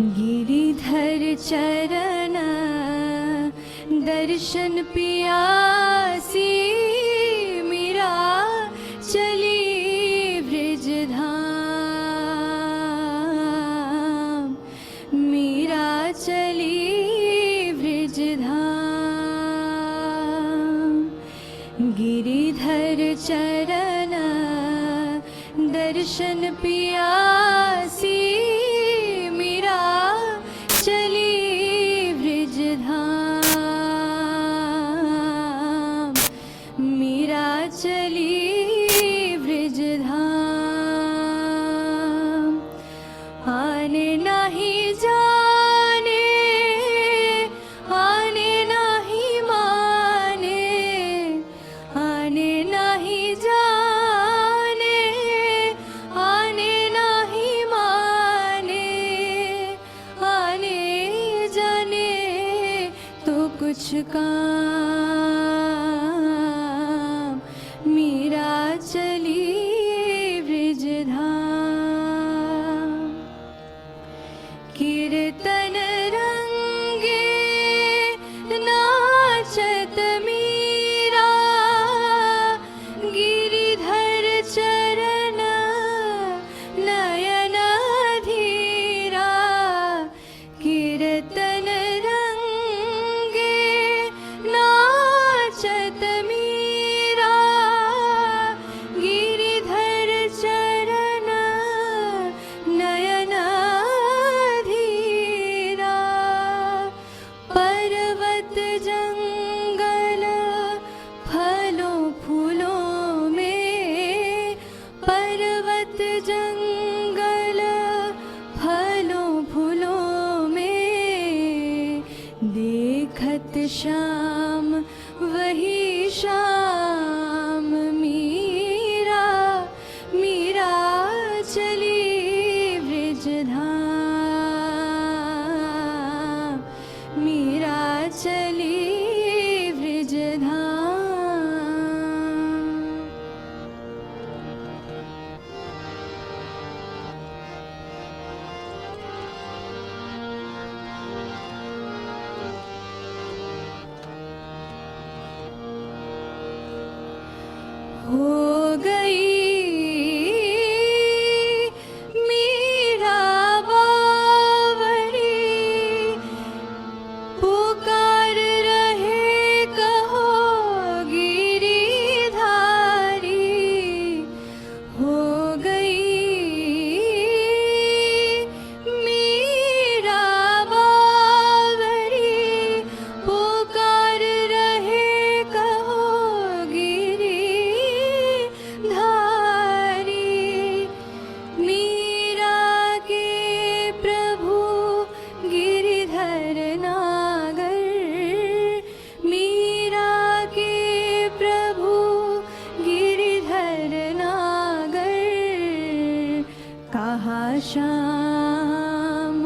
गिरिधर चरण दर्शन पियासी, मीरा चली ब्रज धाम, मीरा चली ब्रज धाम। गिरिधर चरण दर्शन पियासी, मीरा चली ब्रज धाम, मीरा चली ब्रज धाम। आने नहीं जाने, आने नहीं माने, आने नहीं जाने, आने नहीं माने, आने जाने तो कुछ काम, मीरा चली ब्रज धाम। कीर्तन रंगे नाचत मीरा, गिरिधर चरण नयन धीरा। कीर्तन रंगे नाचत मीरा, गिरिधर चरण नयन धीरा। पर्वत जंगल फलों फूलों में, पर्वत जंगल फलों फूलों में, देखत श्याम वही शाम, मीरा मीरा चली ब्रज धाम, मीरा चली ब्रज धाम। हो गई मीरा बावरी, पुकार रहे कहो गिरिधारी। हो गई मीरा बावरी, पुकार रहे कहो गिरिधारी। मीरा के प्रभु गिरिधर नागर, मीरा के प्रभु गिरिधर नागर। कहा श्याम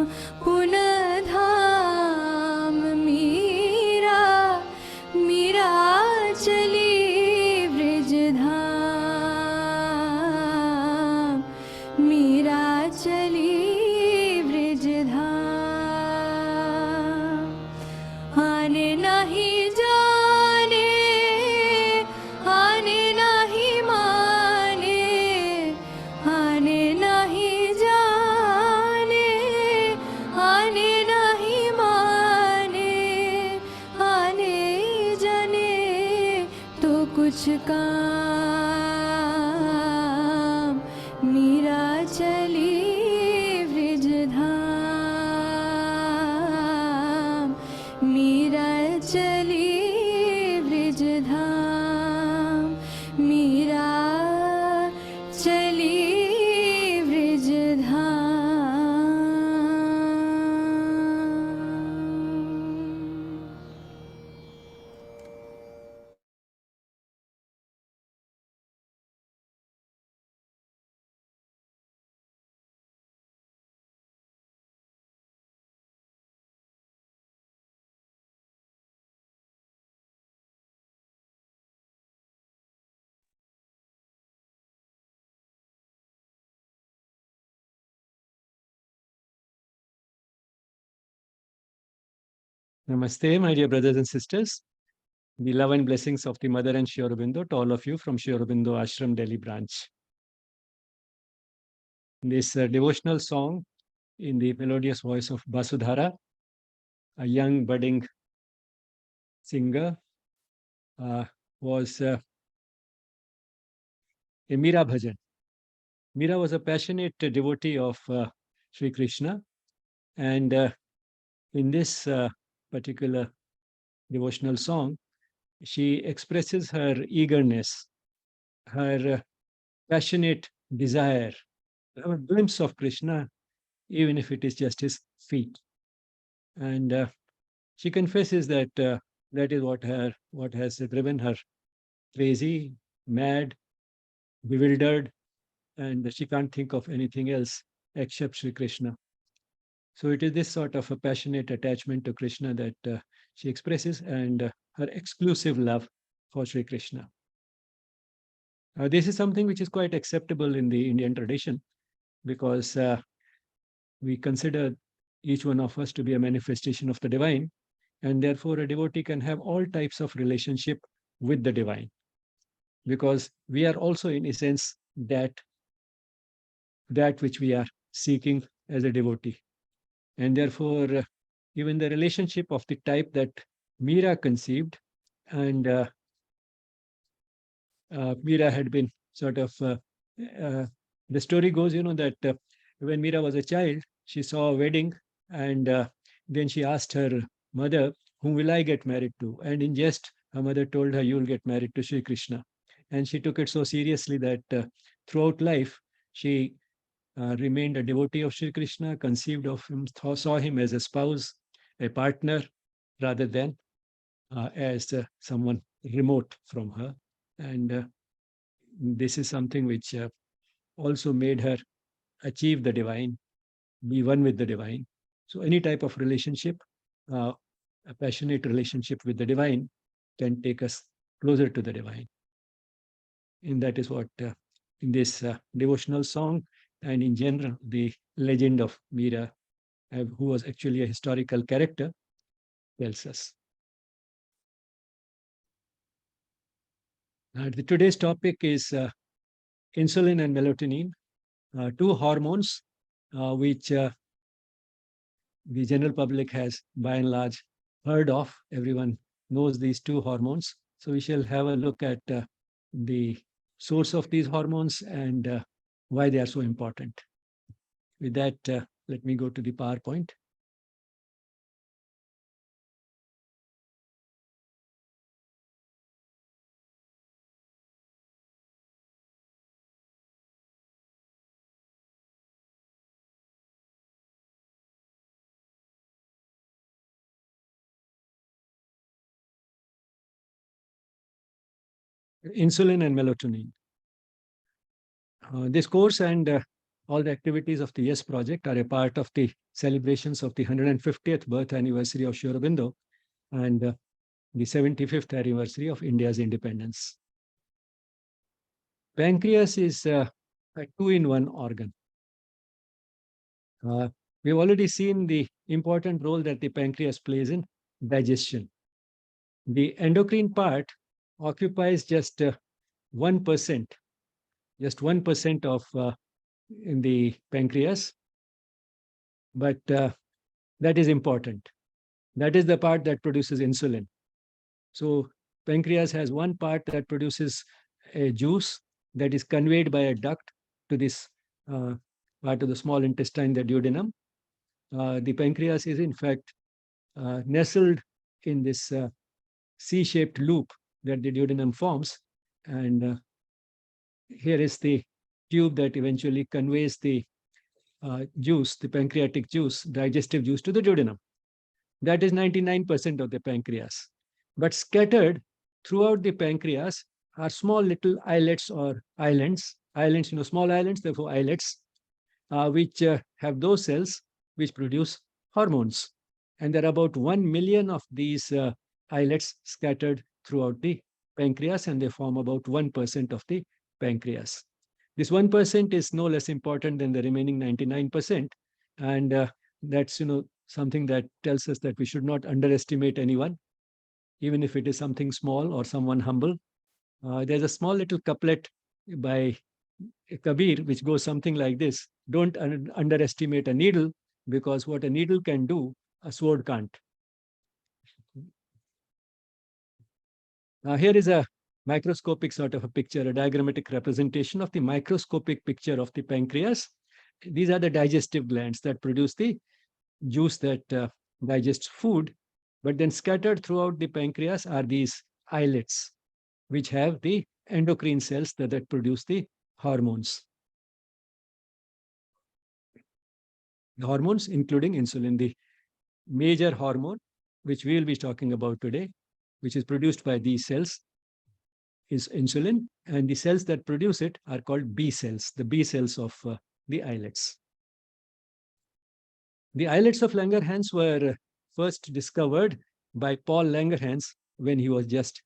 पुनः धाम, मीरा मीरा चली ब्रज धाम, मीरा चली ब्रज धाम। आने नहीं जाने, आने नहीं माने, आने नहीं जाने, आने नहीं माने, आने जाने तो कुछ काम, मीरा चली ब्रज धाम, मीरा चली ब्रज धाम, मीरा चली ब्रज धाम। Namaste, my dear brothers and sisters. The love and blessings of the Mother and Sri Aurobindo to all of you from Sri Aurobindo Ashram Delhi branch. This devotional song in the melodious voice of Basudhara, a young budding singer, was a Meera bhajan. Meera was a passionate devotee of Sri Krishna, and in this particular devotional song, she expresses her eagerness, her passionate desire to have a glimpse of Krishna, even if it is just his feet. And she confesses that that is what has driven her crazy, mad, bewildered, and she can't think of anything else except Sri Krishna. So it is this sort of a passionate attachment to Krishna that she expresses, and her exclusive love for Sri Krishna. This is something which is quite acceptable in the Indian tradition, because we consider each one of us to be a manifestation of the divine, and therefore a devotee can have all types of relationship with the divine, because we are also in essence that which we are seeking as a devotee. And therefore even the relationship of the type that Meera conceived, and Meera had been sort of the story goes, that when Meera was a child, she saw a wedding, and then she asked her mother, "Whom will I get married to?" And in jest, her mother told her, "You will get married to Sri Krishna." And she took it so seriously that throughout life, she remained a devotee of Sri Krishna, conceived of him, saw him as a spouse, a partner, rather than as someone remote from her. And this is something which also made her achieve the divine, be one with the divine. So any type of relationship, uh, a passionate relationship with the divine, can take us closer to the divine. And that is what in this devotional song, and in general, the legend of Meera, who was actually a historical character, tells us. Today's topic is insulin and melatonin, two hormones which the general public has by and large heard of. Everyone knows these two hormones. So we shall have a look at the source of these hormones and why they are so important. With that, let me go to the PowerPoint. Insulin and melatonin. This course and all the activities of the YES project are a part of the celebrations of the 150th birth anniversary of Sri Aurobindo and the 75th anniversary of India's independence. Pancreas is a two-in-one organ. We've already seen the important role that the pancreas plays in digestion. The endocrine part occupies just 1%, just 1% of in the pancreas, but that is important. That is the part that produces insulin. So pancreas has one part that produces a juice that is conveyed by a duct to this part of the small intestine, the duodenum. The pancreas is in fact nestled in this C-shaped loop that the duodenum forms, and here is the tube that eventually conveys the juice, the pancreatic juice, digestive juice, to the duodenum. That is 99% of the pancreas. But scattered throughout the pancreas are small little islets or islands. Islands, small islands, therefore islets, which have those cells which produce hormones. And there are about 1 million of these islets scattered throughout the pancreas, and they form about 1% of the pancreas. This 1% is no less important than the remaining 99%. And that's, something that tells us that we should not underestimate anyone, even if it is something small or someone humble. There's a small little couplet by Kabir which goes something like this: don't underestimate a needle, because what a needle can do, a sword can't. Now, here is a microscopic sort of a picture, a diagrammatic representation of the microscopic picture of the pancreas. These are the digestive glands that produce the juice that digests food, but then scattered throughout the pancreas are these islets, which have the endocrine cells that produce the hormones. The hormones, including insulin, the major hormone, which we will be talking about today, which is produced by these cells, is insulin, and the cells that produce it are called B cells, the B cells of the islets. The islets of Langerhans were first discovered by Paul Langerhans when he was just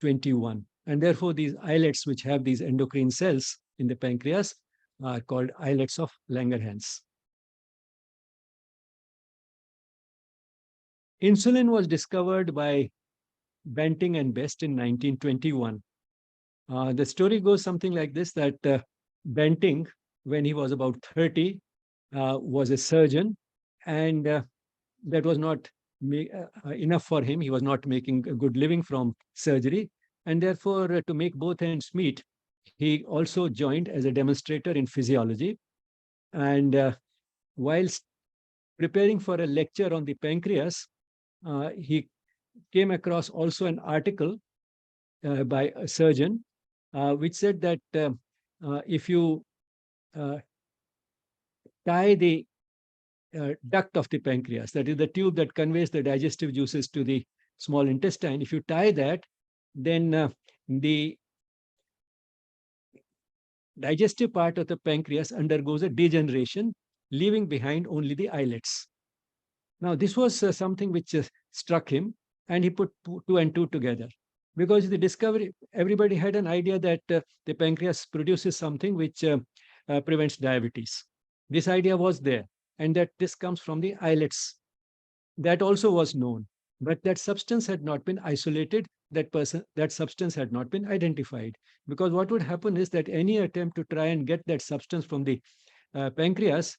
21. And therefore, these islets, which have these endocrine cells in the pancreas, are called islets of Langerhans. Insulin was discovered by Banting and Best in 1921. The story goes something like this, that Banting, when he was about 30, was a surgeon, and that was not enough for him. He was not making a good living from surgery, and therefore, to make both ends meet, he also joined as a demonstrator in physiology. And whilst preparing for a lecture on the pancreas, he came across also an article by a surgeon, which said that if you tie the duct of the pancreas, that is the tube that conveys the digestive juices to the small intestine, if you tie that, then the digestive part of the pancreas undergoes a degeneration, leaving behind only the islets. Now, this was something which struck him, and he put two and two together. Because the discovery, everybody had an idea that the pancreas produces something which prevents diabetes. This idea was there, and that this comes from the islets. That also was known, but that substance had not been isolated. That substance had not been identified. Because what would happen is that any attempt to try and get that substance from the pancreas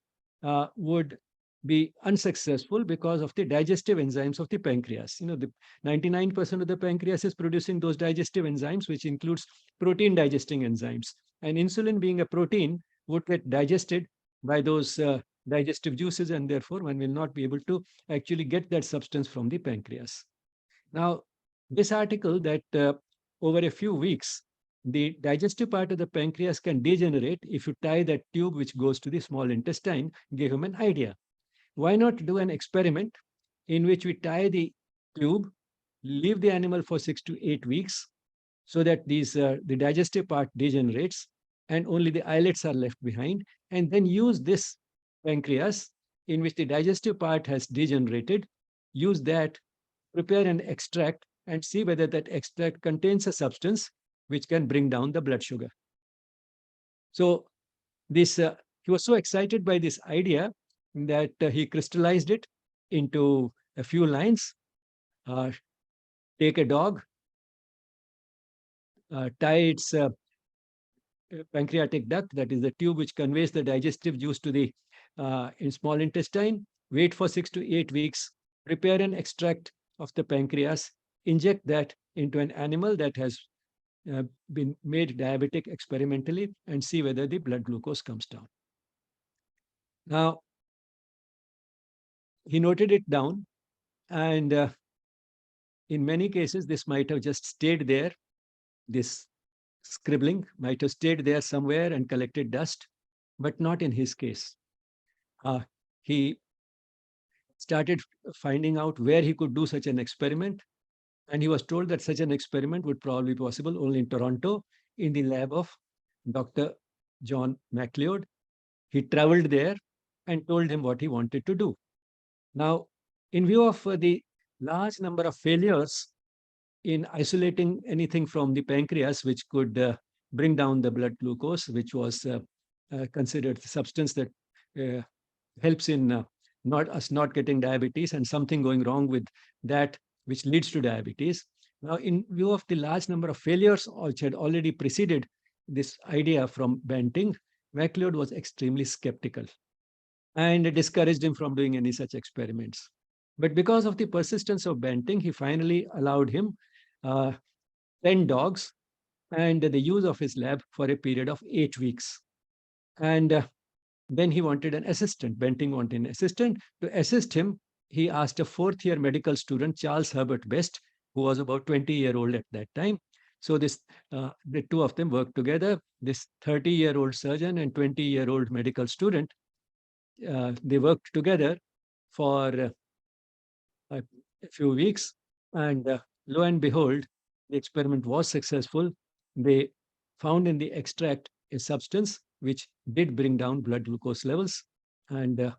would be unsuccessful because of the digestive enzymes of the pancreas. You know, the 99% of the pancreas is producing those digestive enzymes, which includes protein digesting enzymes. And insulin, being a protein, would get digested by those digestive juices, and therefore one will not be able to actually get that substance from the pancreas. Now, this article that over a few weeks, the digestive part of the pancreas can degenerate if you tie that tube which goes to the small intestine, gave him an idea. Why not do an experiment in which we tie the tube, leave the animal for 6 to 8 weeks, so that the digestive part degenerates and only the islets are left behind, and then use this pancreas in which the digestive part has degenerated, use that, prepare an extract, and see whether that extract contains a substance which can bring down the blood sugar. So this he was so excited by this idea that he crystallized it into a few lines. Take a dog, tie its pancreatic duct, that is the tube which conveys the digestive juice to the in small intestine, wait for 6 to 8 weeks, prepare an extract of the pancreas, inject that into an animal that has been made diabetic experimentally, and see whether the blood glucose comes down. Now, he noted it down, and in many cases, this might have just stayed there. This scribbling might have stayed there somewhere and collected dust, but not in his case. He started finding out where he could do such an experiment, and he was told that such an experiment would probably be possible only in Toronto, in the lab of Dr. John MacLeod. He traveled there and told him what he wanted to do. Now, in view of the large number of failures in isolating anything from the pancreas which could bring down the blood glucose, which was considered the substance that helps in not us not getting diabetes and something going wrong with that, which leads to diabetes. Now, in view of the large number of failures which had already preceded this idea from Banting, MacLeod was extremely skeptical and discouraged him from doing any such experiments. But because of the persistence of Banting, he finally allowed him uh, 10 dogs and the use of his lab for a period of 8 weeks. And then he wanted an assistant. Banting wanted an assistant. To assist him, he asked a fourth-year medical student, Charles Herbert Best, who was about 20-year-old at that time. So the two of them worked together. This 30-year-old surgeon and 20-year-old medical student, they worked together for a few weeks, and lo and behold, the experiment was successful. They found in the extract a substance which did bring down blood glucose levels, and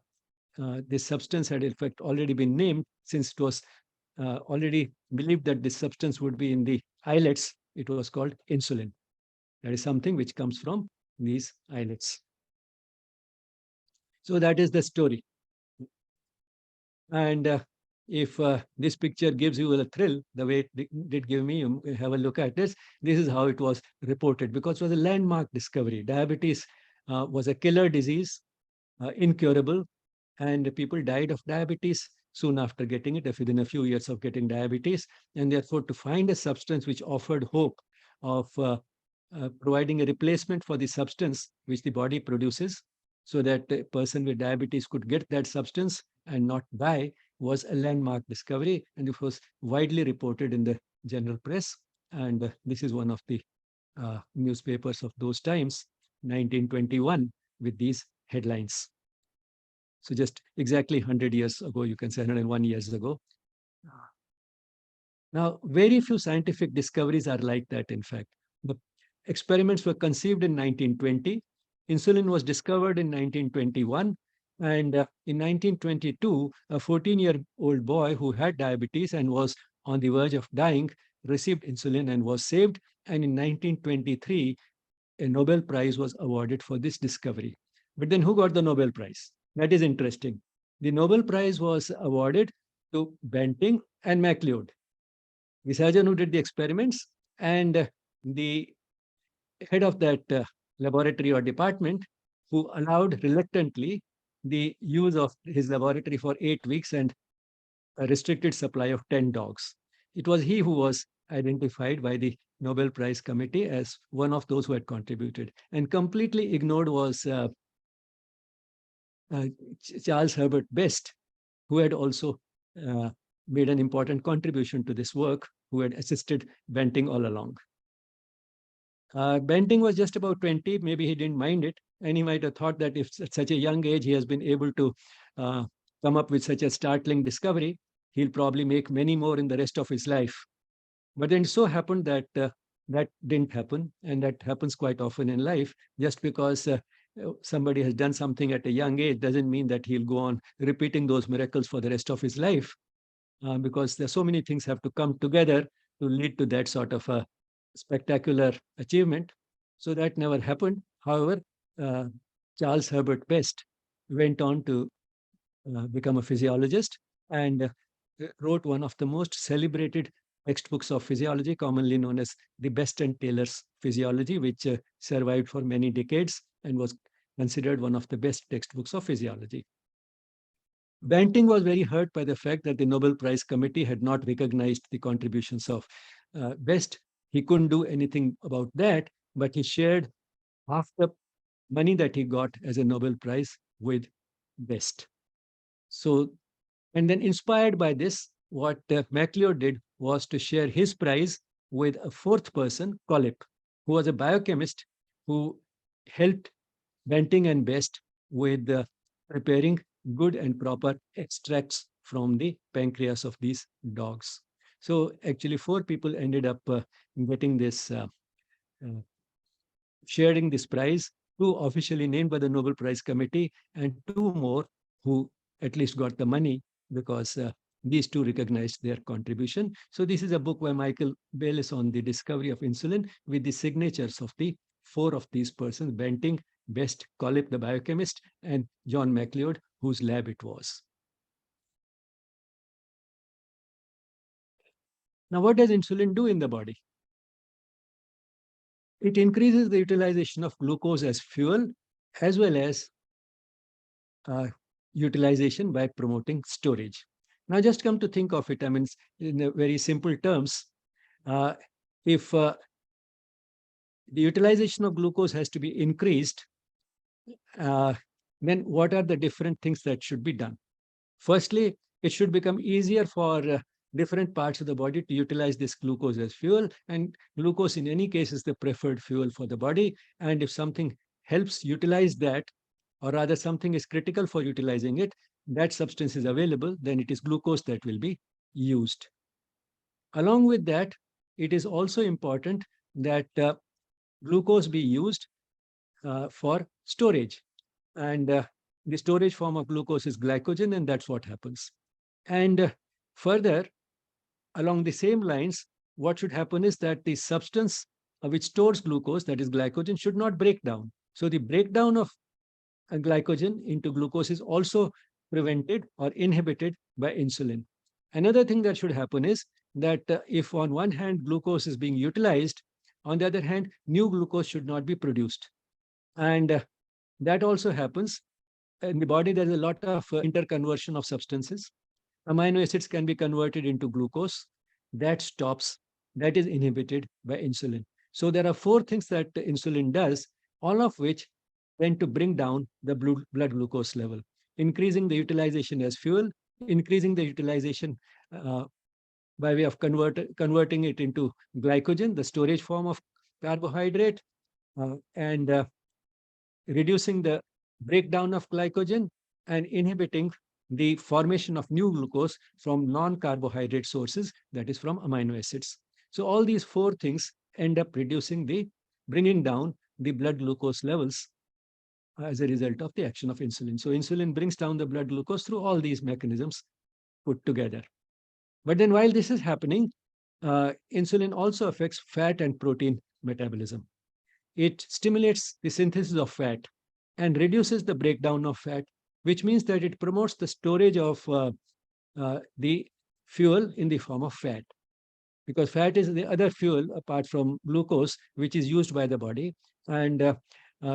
this substance had in fact already been named, since it was already believed that this substance would be in the islets. It was called insulin. That is something which comes from these islets. So that is the story. And if this picture gives you a thrill, the way it did give me, you have a look at this. This is how it was reported, because it was a landmark discovery. Diabetes was a killer disease, incurable, and people died of diabetes soon after getting it, if within a few years of getting diabetes. And therefore, to find a substance which offered hope of providing a replacement for the substance which the body produces, so that a person with diabetes could get that substance and not die, was a landmark discovery, and it was widely reported in the general press. And this is one of the newspapers of those times, 1921, with these headlines. So just exactly 100 years ago, you can say 101 years ago. Now, very few scientific discoveries are like that, in fact. The experiments were conceived in 1920. Insulin was discovered in 1921. And in 1922, a 14-year-old boy who had diabetes and was on the verge of dying received insulin and was saved. And in 1923, a Nobel Prize was awarded for this discovery. But then who got the Nobel Prize? That is interesting. The Nobel Prize was awarded to Banting and MacLeod, the surgeon who did the experiments, and the head of that laboratory or department, who allowed reluctantly the use of his laboratory for 8 weeks and a restricted supply of 10 dogs. It was he who was identified by the Nobel Prize Committee as one of those who had contributed. And completely ignored was Charles Herbert Best, who had also made an important contribution to this work, who had assisted Banting all along. Banting was just about 20. Maybe he didn't mind it. And he might have thought that if at such a young age he has been able to come up with such a startling discovery, he'll probably make many more in the rest of his life. But then it so happened that that didn't happen. And that happens quite often in life. Just because somebody has done something at a young age doesn't mean that he'll go on repeating those miracles for the rest of his life. Because there's so many things have to come together to lead to that sort of a spectacular achievement. So that never happened. However, Charles Herbert Best went on to become a physiologist and wrote one of the most celebrated textbooks of physiology, commonly known as the Best and Taylor's Physiology, which survived for many decades and was considered one of the best textbooks of physiology. Banting was very hurt by the fact that the Nobel Prize Committee had not recognized the contributions of Best. He couldn't do anything about that, but he shared half the money that he got as a Nobel Prize with Best. So, and then inspired by this, what MacLeod did was to share his prize with a fourth person, Collip, who was a biochemist who helped Banting and Best with preparing good and proper extracts from the pancreas of these dogs. So actually 4 people ended up getting this, sharing this prize, 2 officially named by the Nobel Prize Committee and 2 more who at least got the money because these 2 recognized their contribution. So this is a book by Michael Bayliss on the discovery of insulin with the signatures of the 4 of these persons, Banting, Best, Collip, the biochemist, and John MacLeod, whose lab it was. Now, what does insulin do in the body? It increases the utilization of glucose as fuel, as well as uh, utilization by promoting storage. Now, just come to think of it, I mean, in a very simple terms, uh, if the utilization of glucose has to be increased, uh, then what are the different things that should be done? Firstly, it should become easier for different parts of the body to utilize this glucose as fuel. And glucose, in any case, is the preferred fuel for the body. And if something helps utilize that, or rather something is critical for utilizing it, that substance is available, then it is glucose that will be used. Along with that, it is also important that glucose be used for storage. And the storage form of glucose is glycogen, and that's what happens. And further, along the same lines, what should happen is that the substance which stores glucose, that is glycogen, should not break down. So the breakdown of glycogen into glucose is also prevented or inhibited by insulin. Another thing that should happen is that if on one hand glucose is being utilized, on the other hand, new glucose should not be produced. And that also happens in the body. There's a lot of interconversion of substances. Amino acids can be converted into glucose. That stops, that is inhibited by insulin. So there are four things that insulin does, all of which tend to bring down the blood glucose level, increasing the utilization as fuel, increasing the utilization uh, by way of converting it into glycogen, the storage form of carbohydrate, and reducing the breakdown of glycogen and inhibiting the formation of new glucose from non-carbohydrate sources, that is from amino acids. So all these four things end up bringing down the blood glucose levels as a result of the action of insulin. So insulin brings down the blood glucose through all these mechanisms put together. But then while this is happening, insulin also affects fat and protein metabolism. It stimulates the synthesis of fat and reduces the breakdown of fat, which means that it promotes the storage of the fuel in the form of fat. Because fat is the other fuel apart from glucose, which is used by the body. And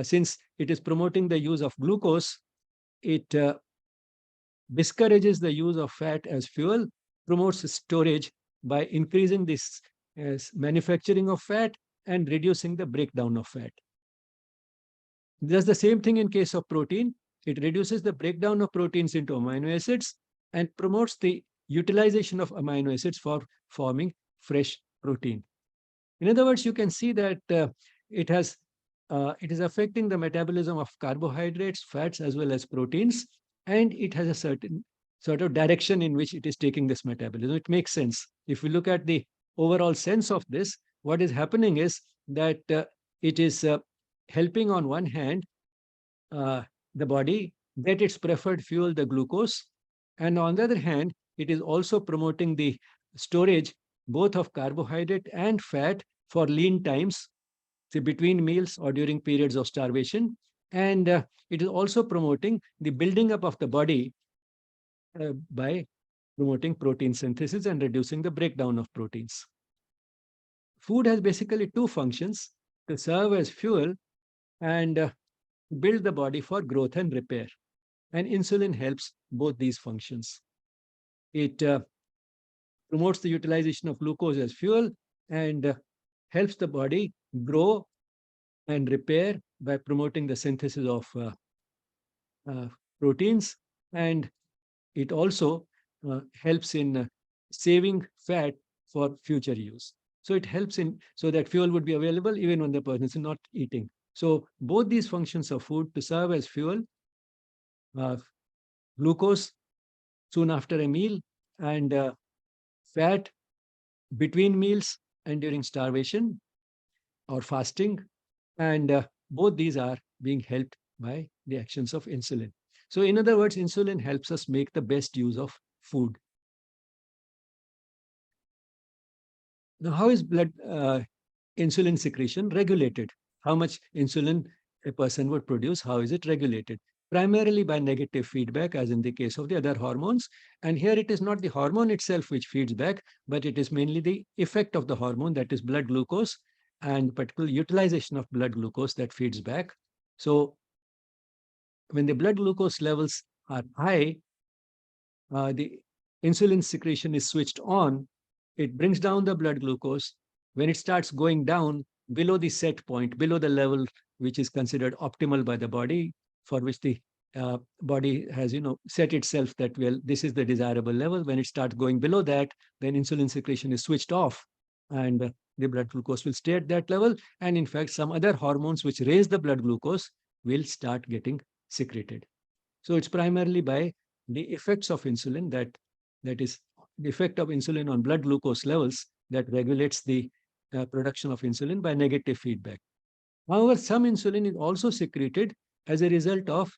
since it is promoting the use of glucose, it discourages the use of fat as fuel, promotes storage by increasing this manufacturing of fat and reducing the breakdown of fat. Does the same thing in case of protein. It reduces the breakdown of proteins into amino acids and promotes the utilization of amino acids for forming fresh protein. In other words, you can see that it is affecting the metabolism of carbohydrates, fats, as well as proteins, and it has a certain sort of direction in which it is taking this metabolism. It makes sense. If we look at the overall sense of this, what is happening is that it is helping on one hand the body get its preferred fuel, the glucose, and on the other hand, it is also promoting the storage both of carbohydrate and fat for lean times, say between meals or during periods of starvation. And it is also promoting the building up of the body by promoting protein synthesis and reducing the breakdown of proteins. Food has basically two functions: to serve as fuel and build the body for growth and repair. And insulin helps both these functions. It promotes the utilization of glucose as fuel and helps the body grow and repair by promoting the synthesis of proteins. And it also helps in saving fat for future use. So it helps in so that fuel would be available even when the person is not eating. So both these functions of food: to serve as fuel, glucose soon after a meal, and fat between meals and during starvation or fasting. And both these are being helped by the actions of insulin. So in other words, insulin helps us make the best use of food. Now, how is blood insulin secretion regulated? How much insulin a person would produce? How is it regulated? primarily by negative feedback, as in the case of the other hormones. And here it is not the hormone itself which feeds back, but it is mainly the effect of the hormone, that is blood glucose, and particular utilization of blood glucose that feeds back. So when the blood glucose levels are high, the insulin secretion is switched on. It brings down the blood glucose. When it starts going down below the set point, below the level which is considered optimal by the body, for which the body has set itself that, well, this is the desirable level. When it starts going below that, then insulin secretion is switched off, and the blood glucose will stay at that level. And in fact, some other hormones which raise the blood glucose will start getting secreted. So it's primarily by the effects of insulin, that is the effect of insulin on blood glucose levels, that regulates the production of insulin by negative feedback. However, some insulin is also secreted as a result of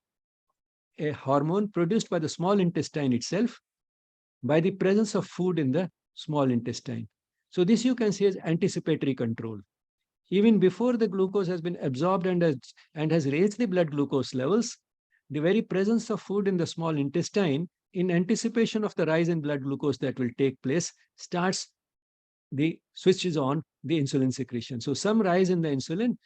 a hormone produced by the small intestine itself, by the presence of food in the small intestine. So this you can see as anticipatory control. Even before the glucose has been absorbed and has raised the blood glucose levels, the very presence of food in the small intestine, in anticipation of the rise in blood glucose that will take place, switches on the insulin secretion. So some rise in the insulin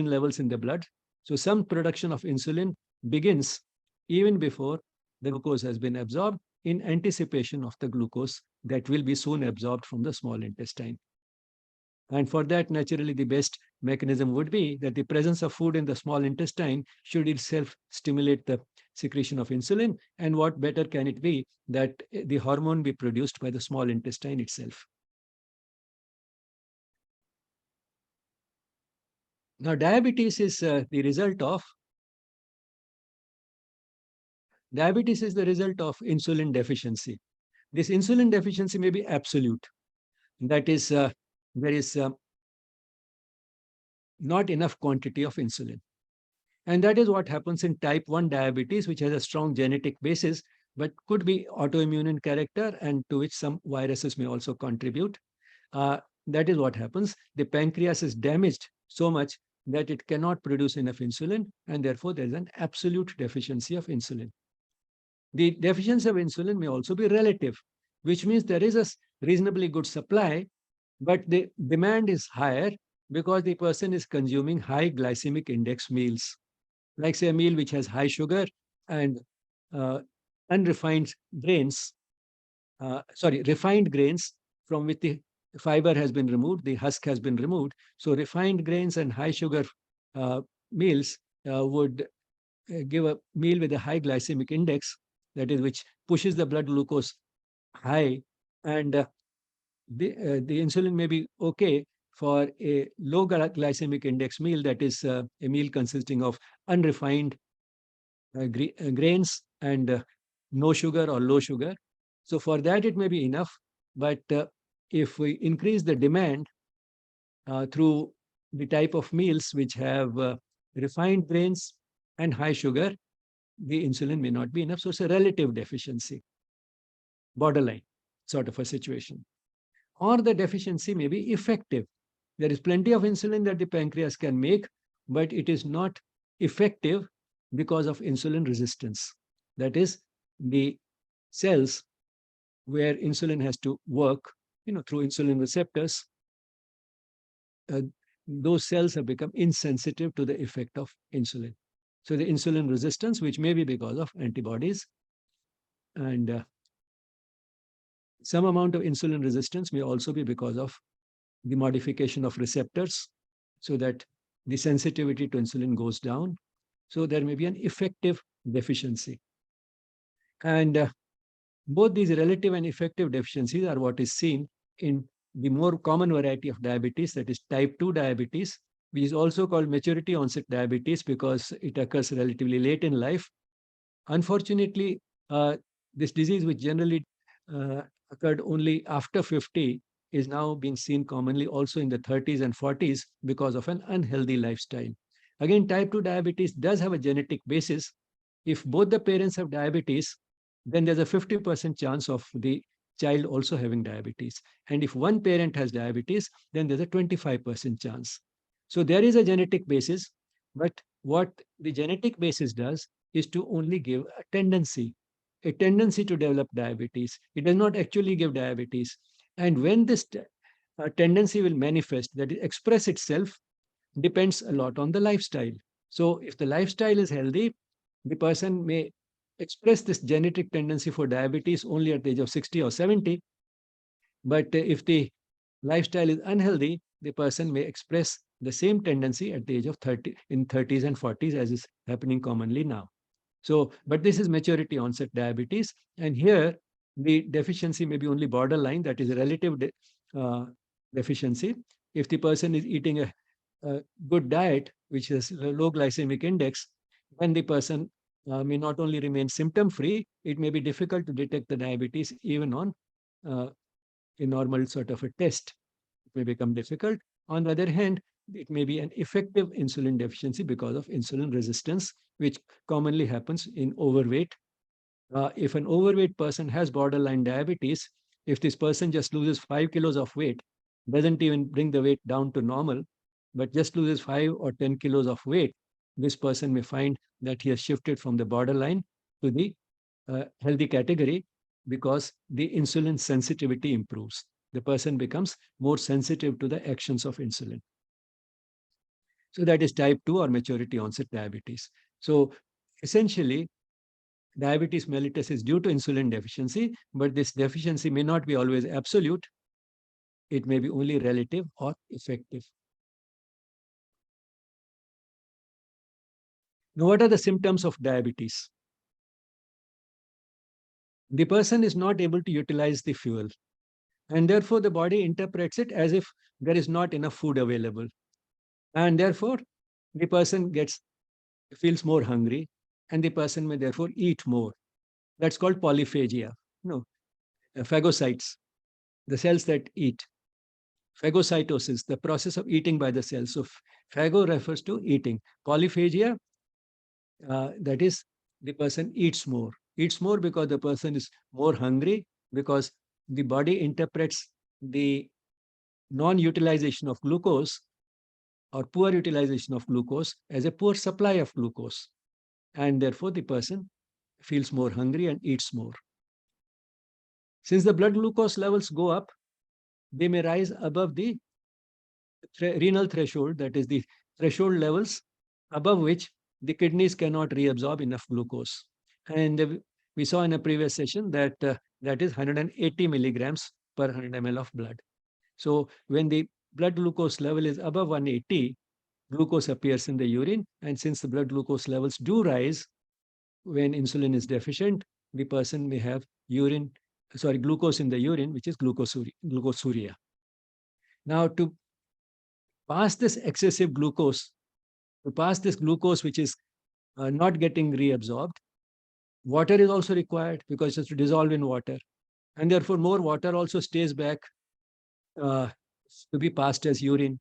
levels in the blood. So some production of insulin begins even before the glucose has been absorbed, in anticipation of the glucose that will be soon absorbed from the small intestine. And for that, naturally, the best mechanism would be that the presence of food in the small intestine should itself stimulate the secretion of insulin. And what better can it be that the hormone be produced by the small intestine itself? Now, diabetes is the result of insulin deficiency. This insulin deficiency may be absolute. That is, there is not enough quantity of insulin. And that is what happens in type 1 diabetes, which has a strong genetic basis, but could be autoimmune in character, and to which some viruses may also contribute. That is what happens. The pancreas is damaged so much that it cannot produce enough insulin, and therefore there is an absolute deficiency of insulin. The deficiency of insulin may also be relative, which means there is a reasonably good supply, but the demand is higher because the person is consuming high glycemic index meals, like say a meal which has high sugar and refined grains from which the fiber has been removed, the husk has been removed. So refined grains and high sugar meals would give a meal with a high glycemic index, that is, which pushes the blood glucose high, and the insulin may be okay for a low glycemic index meal, that is a meal consisting of unrefined grains and no sugar or low sugar. So for that it may be enough, but if we increase the demand through the type of meals which have refined grains and high sugar, the insulin may not be enough. So it's a relative deficiency, borderline sort of a situation. Or the deficiency may be effective. There is plenty of insulin that the pancreas can make, but it is not effective because of insulin resistance. That is, the cells where insulin has to work, through insulin receptors, those cells have become insensitive to the effect of insulin. So the insulin resistance, which may be because of antibodies, and some amount of insulin resistance may also be because of the modification of receptors, so that the sensitivity to insulin goes down. So there may be an effective deficiency. And both these relative and effective deficiencies are what is seen in the more common variety of diabetes, that is type 2 diabetes, which is also called maturity onset diabetes because it occurs relatively late in life. Unfortunately, this disease, which generally occurred only after 50, is now being seen commonly also in the 30s and 40s because of an unhealthy lifestyle. Again, type 2 diabetes does have a genetic basis. If both the parents have diabetes, then there's a 50% chance of the child also having diabetes. And if one parent has diabetes, then there's a 25% chance. So there is a genetic basis, but What the genetic basis does is to only give a tendency to develop diabetes. It does not actually give diabetes. And when this tendency will manifest, that is, express itself, depends a lot on the lifestyle. So, if the lifestyle is healthy, the person may express this genetic tendency for diabetes only at the age of 60 or 70. But if the lifestyle is unhealthy, the person may express the same tendency at the age of 30, in 30s and 40s, as is happening commonly now. So, but this is maturity onset diabetes. And here the deficiency may be only borderline, that is a relative deficiency. If the person is eating a good diet, which is a low glycemic index, then the person may not only remain symptom free, it may be difficult to detect the diabetes even on uh, a normal sort of a test. It may become difficult. On the other hand, it may be an effective insulin deficiency because of insulin resistance, which commonly happens in overweight. If an overweight person has borderline diabetes, if this person just loses 5 kilos of weight, doesn't even bring the weight down to normal, but just loses 5 or 10 kilos of weight, this person may find that he has shifted from the borderline to the healthy category because the insulin sensitivity improves. The person becomes more sensitive to the actions of insulin. So that is type 2 or maturity onset diabetes. So essentially, diabetes mellitus is due to insulin deficiency, but this deficiency may not be always absolute. It may be only relative or effective. Now, what are the symptoms of diabetes? The person is not able to utilize the fuel, and therefore the body interprets it as if there is not enough food available. And therefore, the person feels more hungry, and the person may therefore eat more. That's called polyphagia. No, phagocytes, the cells that eat. Phagocytosis, the process of eating by the cells. So phago refers to eating. Polyphagia, that is, the person eats more because the person is more hungry, because the body interprets the non-utilization of glucose or poor utilization of glucose as a poor supply of glucose. And therefore, the person feels more hungry and eats more. Since the blood glucose levels go up, they may rise above the renal threshold, that is the threshold levels above which the kidneys cannot reabsorb enough glucose. And we saw in a previous session that that is 180 milligrams per 100 ml of blood. So when the blood glucose level is above 180, glucose appears in the urine. And since the blood glucose levels do rise when insulin is deficient, the person may have glucose in the urine, which is glucosuria. Now, to pass this excessive glucose, to pass this glucose which is not getting reabsorbed, water is also required because it has to dissolve in water. And therefore, more water also stays back to be passed as urine.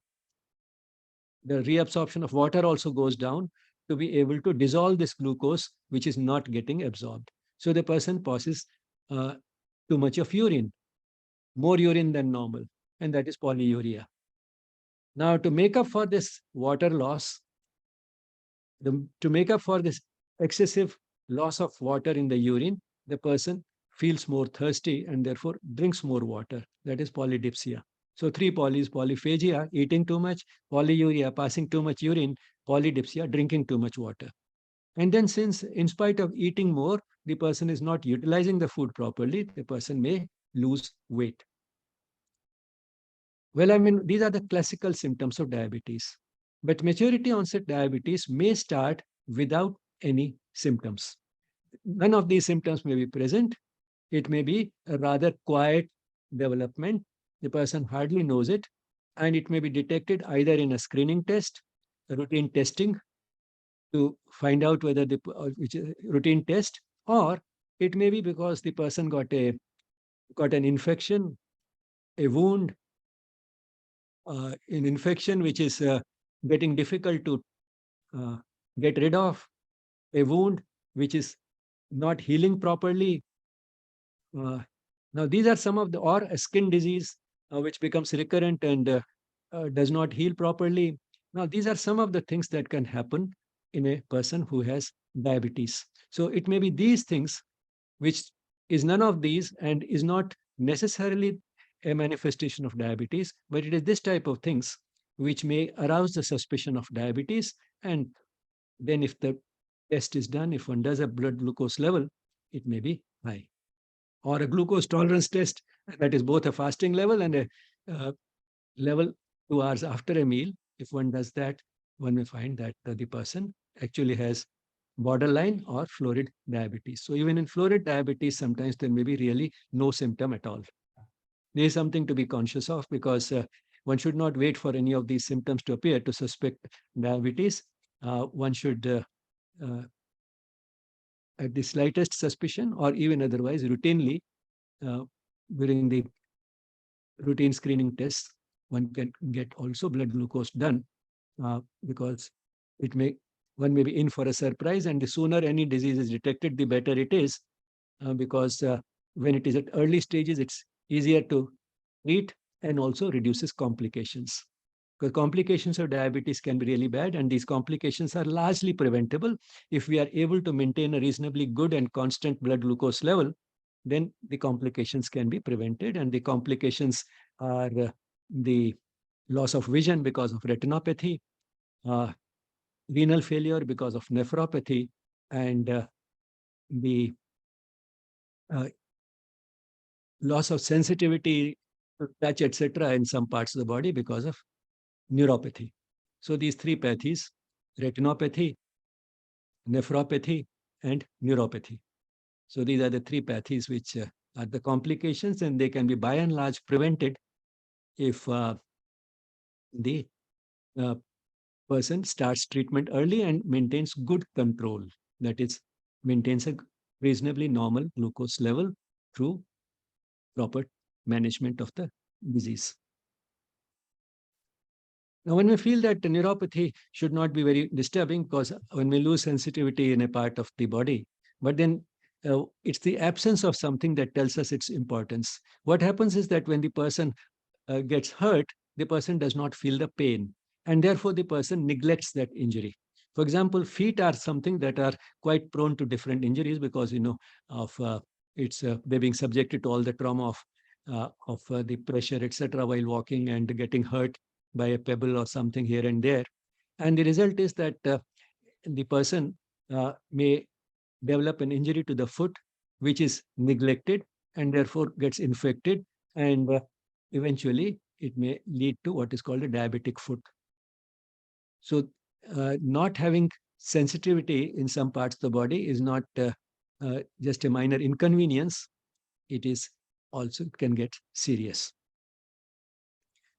The reabsorption of water also goes down to be able to dissolve this glucose, which is not getting absorbed. So the person passes too much of urine, more urine than normal, and that is polyuria. Now, to make up for this water loss, to make up for this excessive loss of water in the urine, the person feels more thirsty and therefore drinks more water. That is polydipsia. So three polys: polyphagia, eating too much; polyuria, passing too much urine; polydipsia, drinking too much water. And then, since in spite of eating more, the person is not utilizing the food properly, the person may lose weight. Well, I mean, these are the classical symptoms of diabetes. But maturity onset diabetes may start without any symptoms. None of these symptoms may be present. It may be a rather quiet development. The person hardly knows it, and it may be detected either in a screening test, a routine testing to find out whether which is routine test, or it may be because the person got an infection, a wound, an infection which is getting difficult to uh, get rid of, a wound which is not healing properly. Now, these are some of or a skin disease which becomes recurrent and does not heal properly. Now, these are some of the things that can happen in a person who has diabetes. So it may be these things, which is none of these and is not necessarily a manifestation of diabetes, but it is this type of things which may arouse the suspicion of diabetes. And then if the test is done, if one does a blood glucose level, it may be high. Or a glucose tolerance test, that is both a fasting level and a level 2 hours after a meal. If one does that, one may find that the person actually has borderline or florid diabetes. So even in florid diabetes, sometimes there may be really no symptom at all. There is something to be conscious of, because one should not wait for any of these symptoms to appear to suspect diabetes. One should, at the slightest suspicion or even otherwise, routinely, during the routine screening tests, one can get also blood glucose done, because it may one may be in for a surprise, and the sooner any disease is detected, the better it is, because when it is at early stages, it's easier to treat and also reduces complications. Because complications of diabetes can be really bad, and these complications are largely preventable if we are able to maintain a reasonably good and constant blood glucose level. Then the complications can be prevented, and the complications are the loss of vision because of retinopathy, uh, renal failure because of nephropathy, and the uh, loss of sensitivity to touch, etc., in some parts of the body because of neuropathy. So these three pathies, retinopathy, nephropathy, and neuropathy. So these are the three pathies which are the complications, and they can be by and large prevented if the uh, person starts treatment early and maintains good control. That is, maintains a reasonably normal glucose level through proper management of the disease. Now, when we feel that neuropathy should not be very disturbing, because when we lose sensitivity in a part of the body, but then it's the absence of something that tells us its importance. What happens is that when the person gets hurt, the person does not feel the pain, and therefore the person neglects that injury. For example, feet are something that are quite prone to different injuries because of it's they're being subjected to all the trauma of the pressure, etc., while walking and getting hurt by a pebble or something here and there. And the result is that the person may develop an injury to the foot, which is neglected and therefore gets infected, and eventually it may lead to what is called a diabetic foot. So not having sensitivity in some parts of the body is not just a minor inconvenience. It is also, it can get serious.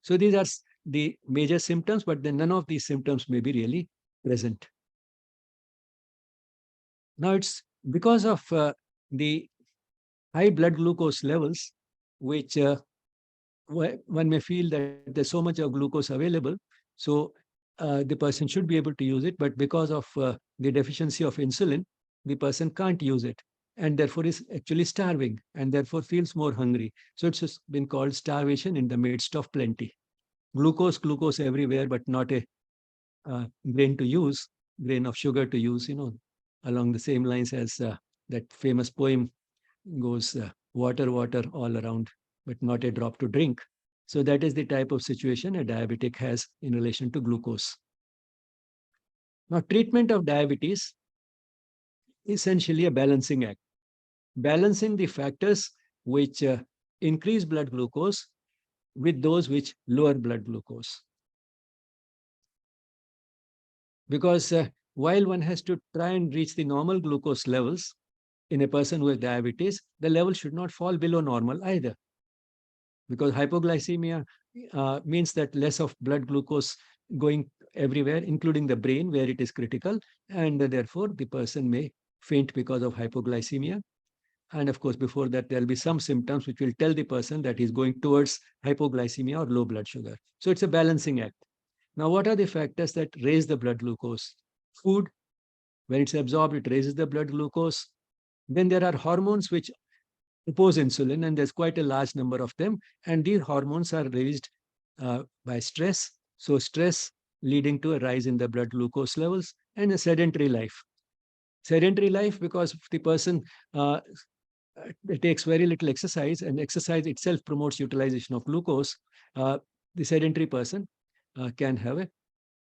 So these are the major symptoms, but then none of these symptoms may be really present. Now it's because of the high blood glucose levels, which one may feel that there's so much of glucose available, so the person should be able to use it, but because of the deficiency of insulin, the person can't use it, and therefore is actually starving, and therefore feels more hungry. So it's just been called starvation in the midst of plenty. Glucose everywhere, but not a grain to use, grain of sugar to use, along the same lines as that famous poem goes, water, water all around, but not a drop to drink. So that is the type of situation a diabetic has in relation to glucose. Now, treatment of diabetes is essentially a balancing act, balancing the factors which increase blood glucose with those which lower blood glucose. Because while one has to try and reach the normal glucose levels in a person with diabetes, the level should not fall below normal either. Because hypoglycemia means that less of blood glucose going everywhere, including the brain where it is critical, and therefore the person may faint because of hypoglycemia. And of course, before that, there'll be some symptoms which will tell the person that he's going towards hypoglycemia or low blood sugar. So it's a balancing act. Now, what are the factors that raise the blood glucose? Food, when it's absorbed, it raises the blood glucose. Then there are hormones which oppose insulin, and there's quite a large number of them. And these hormones are raised by stress. So stress leading to a rise in the blood glucose levels. and a sedentary life. Sedentary life because the person takes very little exercise, and exercise itself promotes utilization of glucose. The sedentary person can have a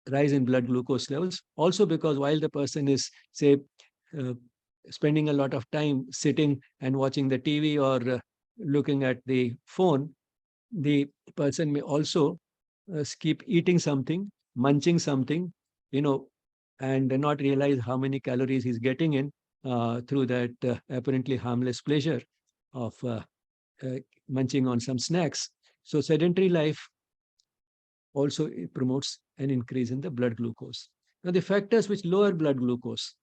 rise in blood glucose levels. Also, because while the person is, say, uh, spending a lot of time sitting and watching the TV or looking at the phone, the person may also keep eating something, munching something, you know, and not realize how many calories he's getting in through that apparently harmless pleasure of uh, munching on some snacks. So sedentary life also promotes an increase in the blood glucose. Now, the factors which lower blood glucose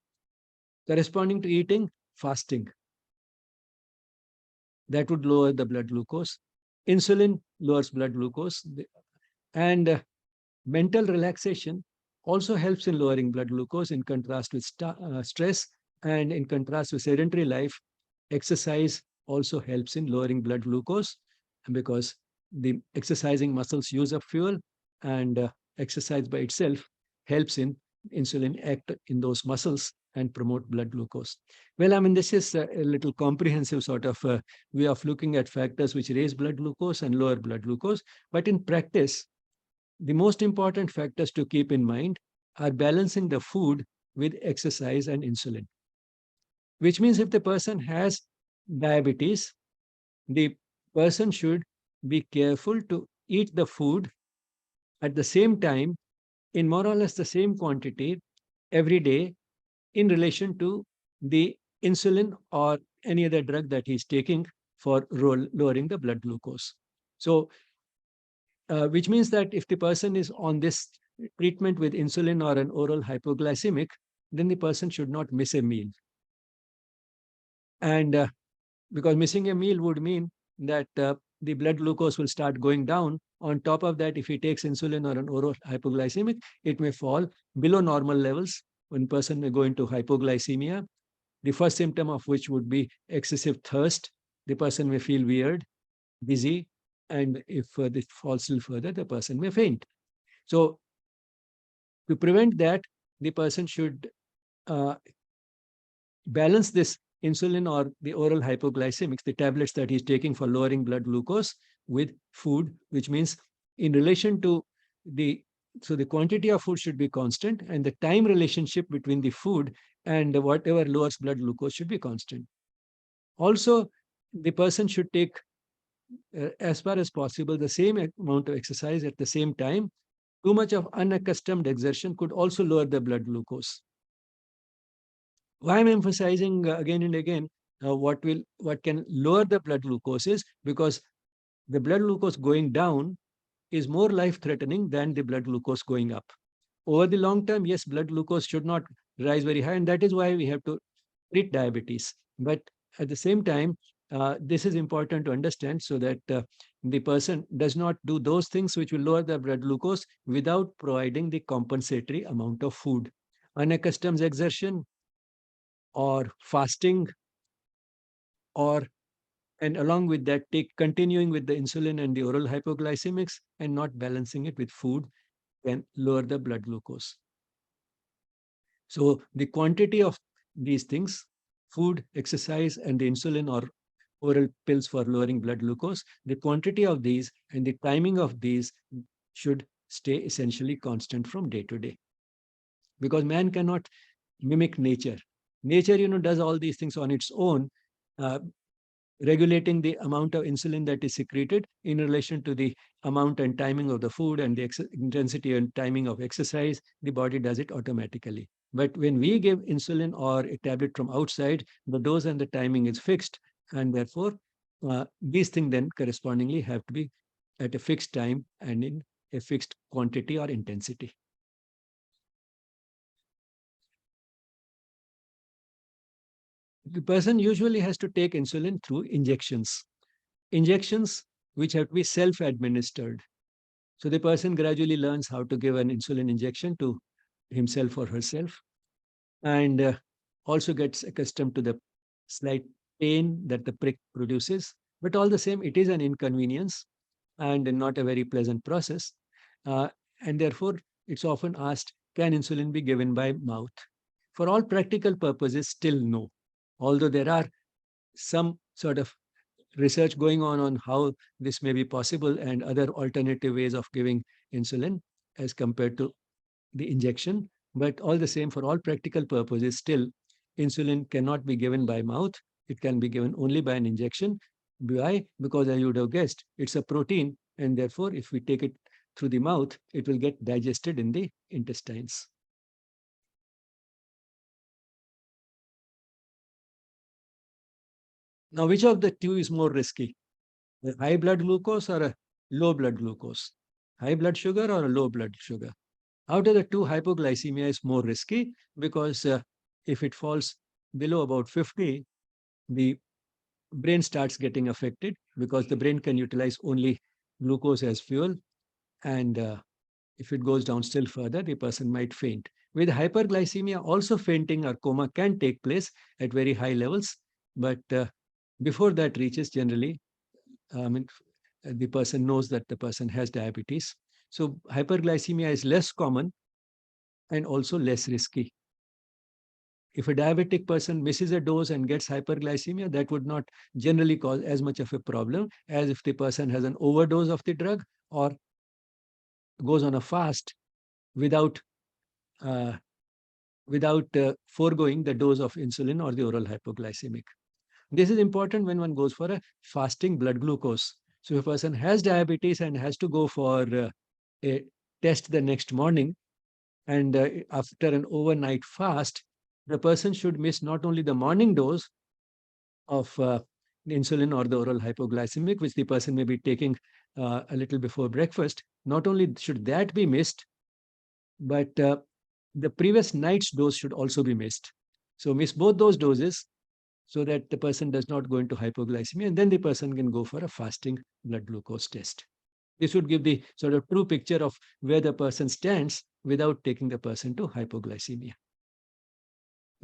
corresponding to eating, fasting, that would lower the blood glucose. Insulin lowers blood glucose, and mental relaxation also helps in lowering blood glucose in contrast with stress, and in contrast with sedentary life, exercise also helps in lowering blood glucose because the exercising muscles use up fuel, and exercise by itself helps in insulin act in those muscles and promote blood glucose. Well, I mean, this is a little comprehensive sort of way of looking at factors which raise blood glucose and lower blood glucose. But in practice, the most important factors to keep in mind are balancing the food with exercise and insulin, which means if the person has diabetes, the person should be careful to eat the food at the same time in more or less the same quantity every day in relation to the insulin or any other drug that he's taking for lowering the blood glucose. So, which means that if the person is on this treatment with insulin or an oral hypoglycemic, then the person should not miss a meal. And because missing a meal would mean that the blood glucose will start going down. On top of that, if he takes insulin or an oral hypoglycemic, it may fall below normal levels. One person may go into hypoglycemia, the first symptom of which would be excessive thirst. The person may feel weird, dizzy, and if this falls still further, the person may faint. So to prevent that, the person should uh, balance this insulin or the oral hypoglycemics, the tablets that he's taking for lowering blood glucose, with food, which means in relation to so the quantity of food should be constant, and the time relationship between the food and whatever lowers blood glucose should be constant. Also, the person should take, as far as possible, the same amount of exercise at the same time. Too much of unaccustomed exertion could also lower the blood glucose. Why I'm emphasizing again and again what can lower the blood glucose is because the blood glucose going down is more life-threatening than the blood glucose going up. Over the long term, yes, blood glucose should not rise very high, and that is why we have to treat diabetes. But at the same time, this is important to understand so that the person does not do those things which will lower the blood glucose without providing the compensatory amount of food. Unaccustomed exertion or fasting, or and along with that take continuing with the insulin and the oral hypoglycemics and not balancing it with food can lower the blood glucose. So the quantity of these things, food, exercise, and the insulin or oral pills for lowering blood glucose, the quantity of these and the timing of these should stay essentially constant from day to day. Because man cannot mimic nature. Nature, does all these things on its own, uh, regulating the amount of insulin that is secreted in relation to the amount and timing of the food and the intensity and timing of exercise. The body does it automatically. But when we give insulin or a tablet from outside, the dose and the timing is fixed, and therefore these things then correspondingly have to be at a fixed time and in a fixed quantity or intensity. The person usually has to take insulin through injections which have to be self-administered. So the person gradually learns how to give an insulin injection to himself or herself, and also gets accustomed to the slight pain that the prick produces. But all the same, it is an inconvenience and not a very pleasant process. And therefore, it's often asked, can insulin be given by mouth? For all practical purposes, still no. Although there are some sort of research going on how this may be possible and other alternative ways of giving insulin as compared to the injection. But all the same, for all practical purposes, still insulin cannot be given by mouth. It can be given only by an injection. Why? Because as you would have guessed, it's a protein, and therefore, if we take it through the mouth, it will get digested in the intestines. Now, which of the two is more risky? A high blood glucose or a low blood glucose? High blood sugar or a low blood sugar? Out of the two, hypoglycemia is more risky because if it falls below about 50, the brain starts getting affected because the brain can utilize only glucose as fuel. And if it goes down still further, the person might faint. With hyperglycemia, also fainting or coma can take place at very high levels. But before that reaches, generally, the person knows that the person has diabetes. So hyperglycemia is less common and also less risky. If a diabetic person misses a dose and gets hyperglycemia, that would not generally cause as much of a problem as if the person has an overdose of the drug or goes on a fast without uh, foregoing the dose of insulin or the oral hypoglycemic. This is important when one goes for a fasting blood glucose. So if a person has diabetes and has to go for a test the next morning, and after an overnight fast, the person should miss not only the morning dose of insulin or the oral hypoglycemic, which the person may be taking a little before breakfast. Not only should that be missed, but the previous night's dose should also be missed. So miss both those doses so that the person does not go into hypoglycemia, and then the person can go for a fasting blood glucose test. This would give the sort of true picture of where the person stands without taking the person to hypoglycemia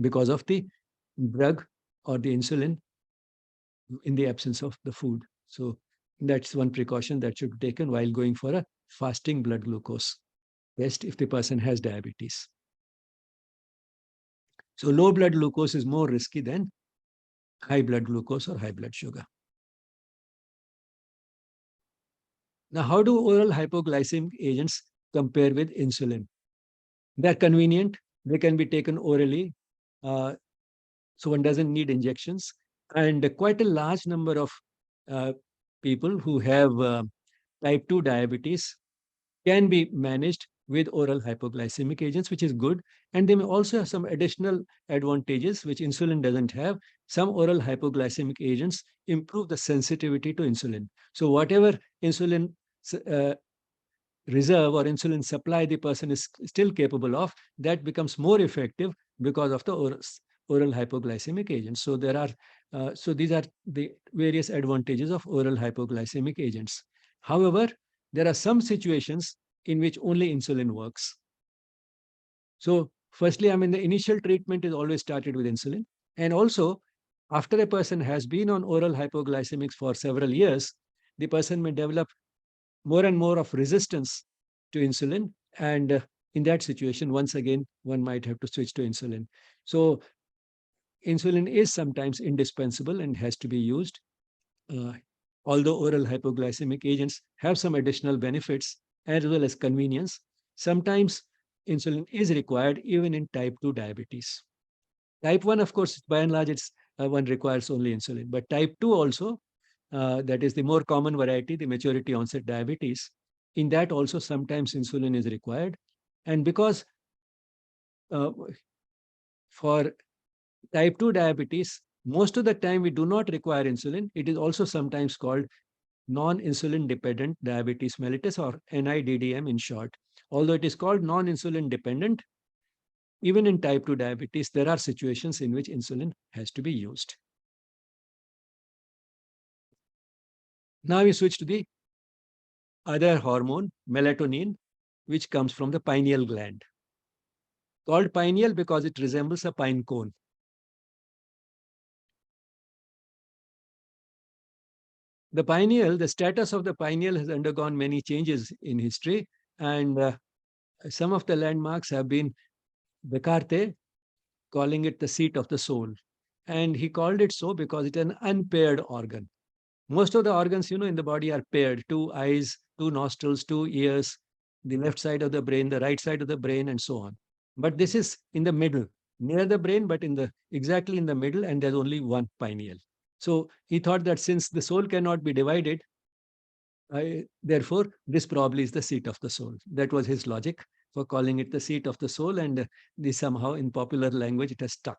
because of the drug or the insulin in the absence of the food. So that's one precaution that should be taken while going for a fasting blood glucose test if the person has diabetes. So low blood glucose is more risky than high blood glucose or high blood sugar. Now, how do oral hypoglycemic agents compare with insulin? They're convenient. They can be taken orally. So one doesn't need injections. And quite a large number of people who have type 2 diabetes can be managed with oral hypoglycemic agents, which is good. And they may also have some additional advantages, which insulin doesn't have. Some oral hypoglycemic agents improve the sensitivity to insulin. So whatever insulin reserve or insulin supply the person is still capable of, that becomes more effective because of the oral hypoglycemic agents. So there are, so these are the various advantages of oral hypoglycemic agents. However, there are some situations in which only insulin works. So firstly, the initial treatment is always started with insulin. And also, after a person has been on oral hypoglycemics for several years, the person may develop more and more of resistance to insulin. And in that situation, once again, one might have to switch to insulin. So insulin is sometimes indispensable and has to be used. Although oral hypoglycemic agents have some additional benefits as well as convenience, sometimes insulin is required even in type 2 diabetes. Type 1, of course, by and large, it's one requires only insulin. But type 2 also, that is the more common variety, the maturity onset diabetes. In that also, sometimes insulin is required. And because for type 2 diabetes, most of the time we do not require insulin. It is also sometimes called non-insulin dependent diabetes mellitus, or NIDDM in short. Although it is called non-insulin dependent, even in type 2 diabetes, there are situations in which insulin has to be used. Now we switch to the other hormone, melatonin, which comes from the pineal gland. Called pineal because it resembles a pine cone. The pineal, the status of the pineal has undergone many changes in history, and some of the landmarks have been Descartes calling it the seat of the soul. And he called it so because it's an unpaired organ. Most of the organs, in the body are paired: two eyes, two nostrils, two ears, the left side of the brain, the right side of the brain, and so on. But this is in the middle, near the brain, but exactly in the middle, and there's only one pineal. So he thought that since the soul cannot be divided, therefore, this probably is the seat of the soul. That was his logic for calling it the seat of the soul, and this somehow in popular language it has stuck.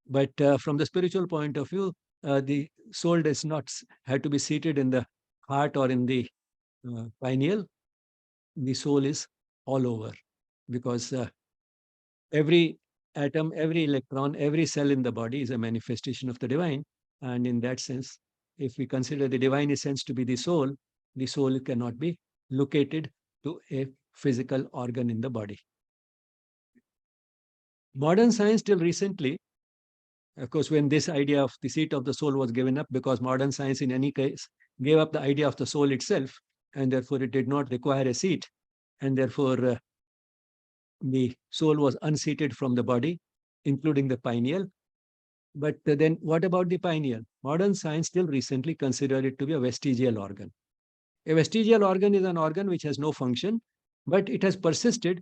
But from the spiritual point of view, the soul does not have to be seated in the heart or in the pineal. The soul is all over, because every atom, every electron, every cell in the body is a manifestation of the divine. And in that sense, if we consider the divine essence to be the soul cannot be located to a physical organ in the body. Modern science till recently, of course, when this idea of the seat of the soul was given up, because modern science in any case gave up the idea of the soul itself, and therefore it did not require a seat, and therefore the soul was unseated from the body, including the pineal. But then what about the pineal? Modern science still recently considered it to be a vestigial organ. A vestigial organ is an organ which has no function, but it has persisted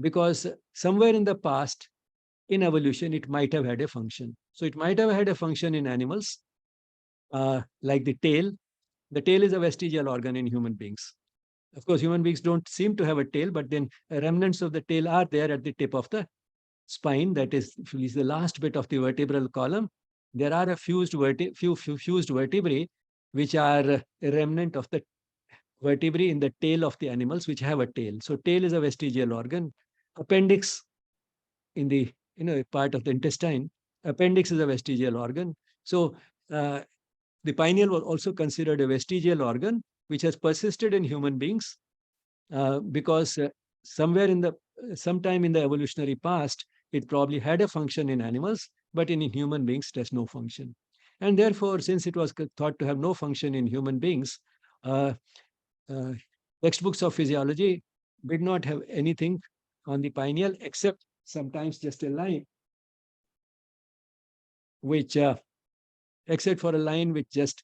because somewhere in the past, in evolution, it might have had a function. So it might have had a function in animals, like the tail. The tail is a vestigial organ in human beings. Of course, human beings don't seem to have a tail, but then remnants of the tail are there at the tip of the spine. That is the last bit of the vertebral column. There are a few fused vertebrae, which are a remnant of the vertebrae in the tail of the animals which have a tail. So tail is a vestigial organ. Appendix in the part of the intestine. Appendix is a vestigial organ. So the pineal was also considered a vestigial organ, which has persisted in human beings because sometime in the evolutionary past, it probably had a function in animals, but in human beings, it has no function. And therefore, since it was thought to have no function in human beings, uh, uh, textbooks of physiology did not have anything on the pineal except sometimes just a line, which, except for a line which just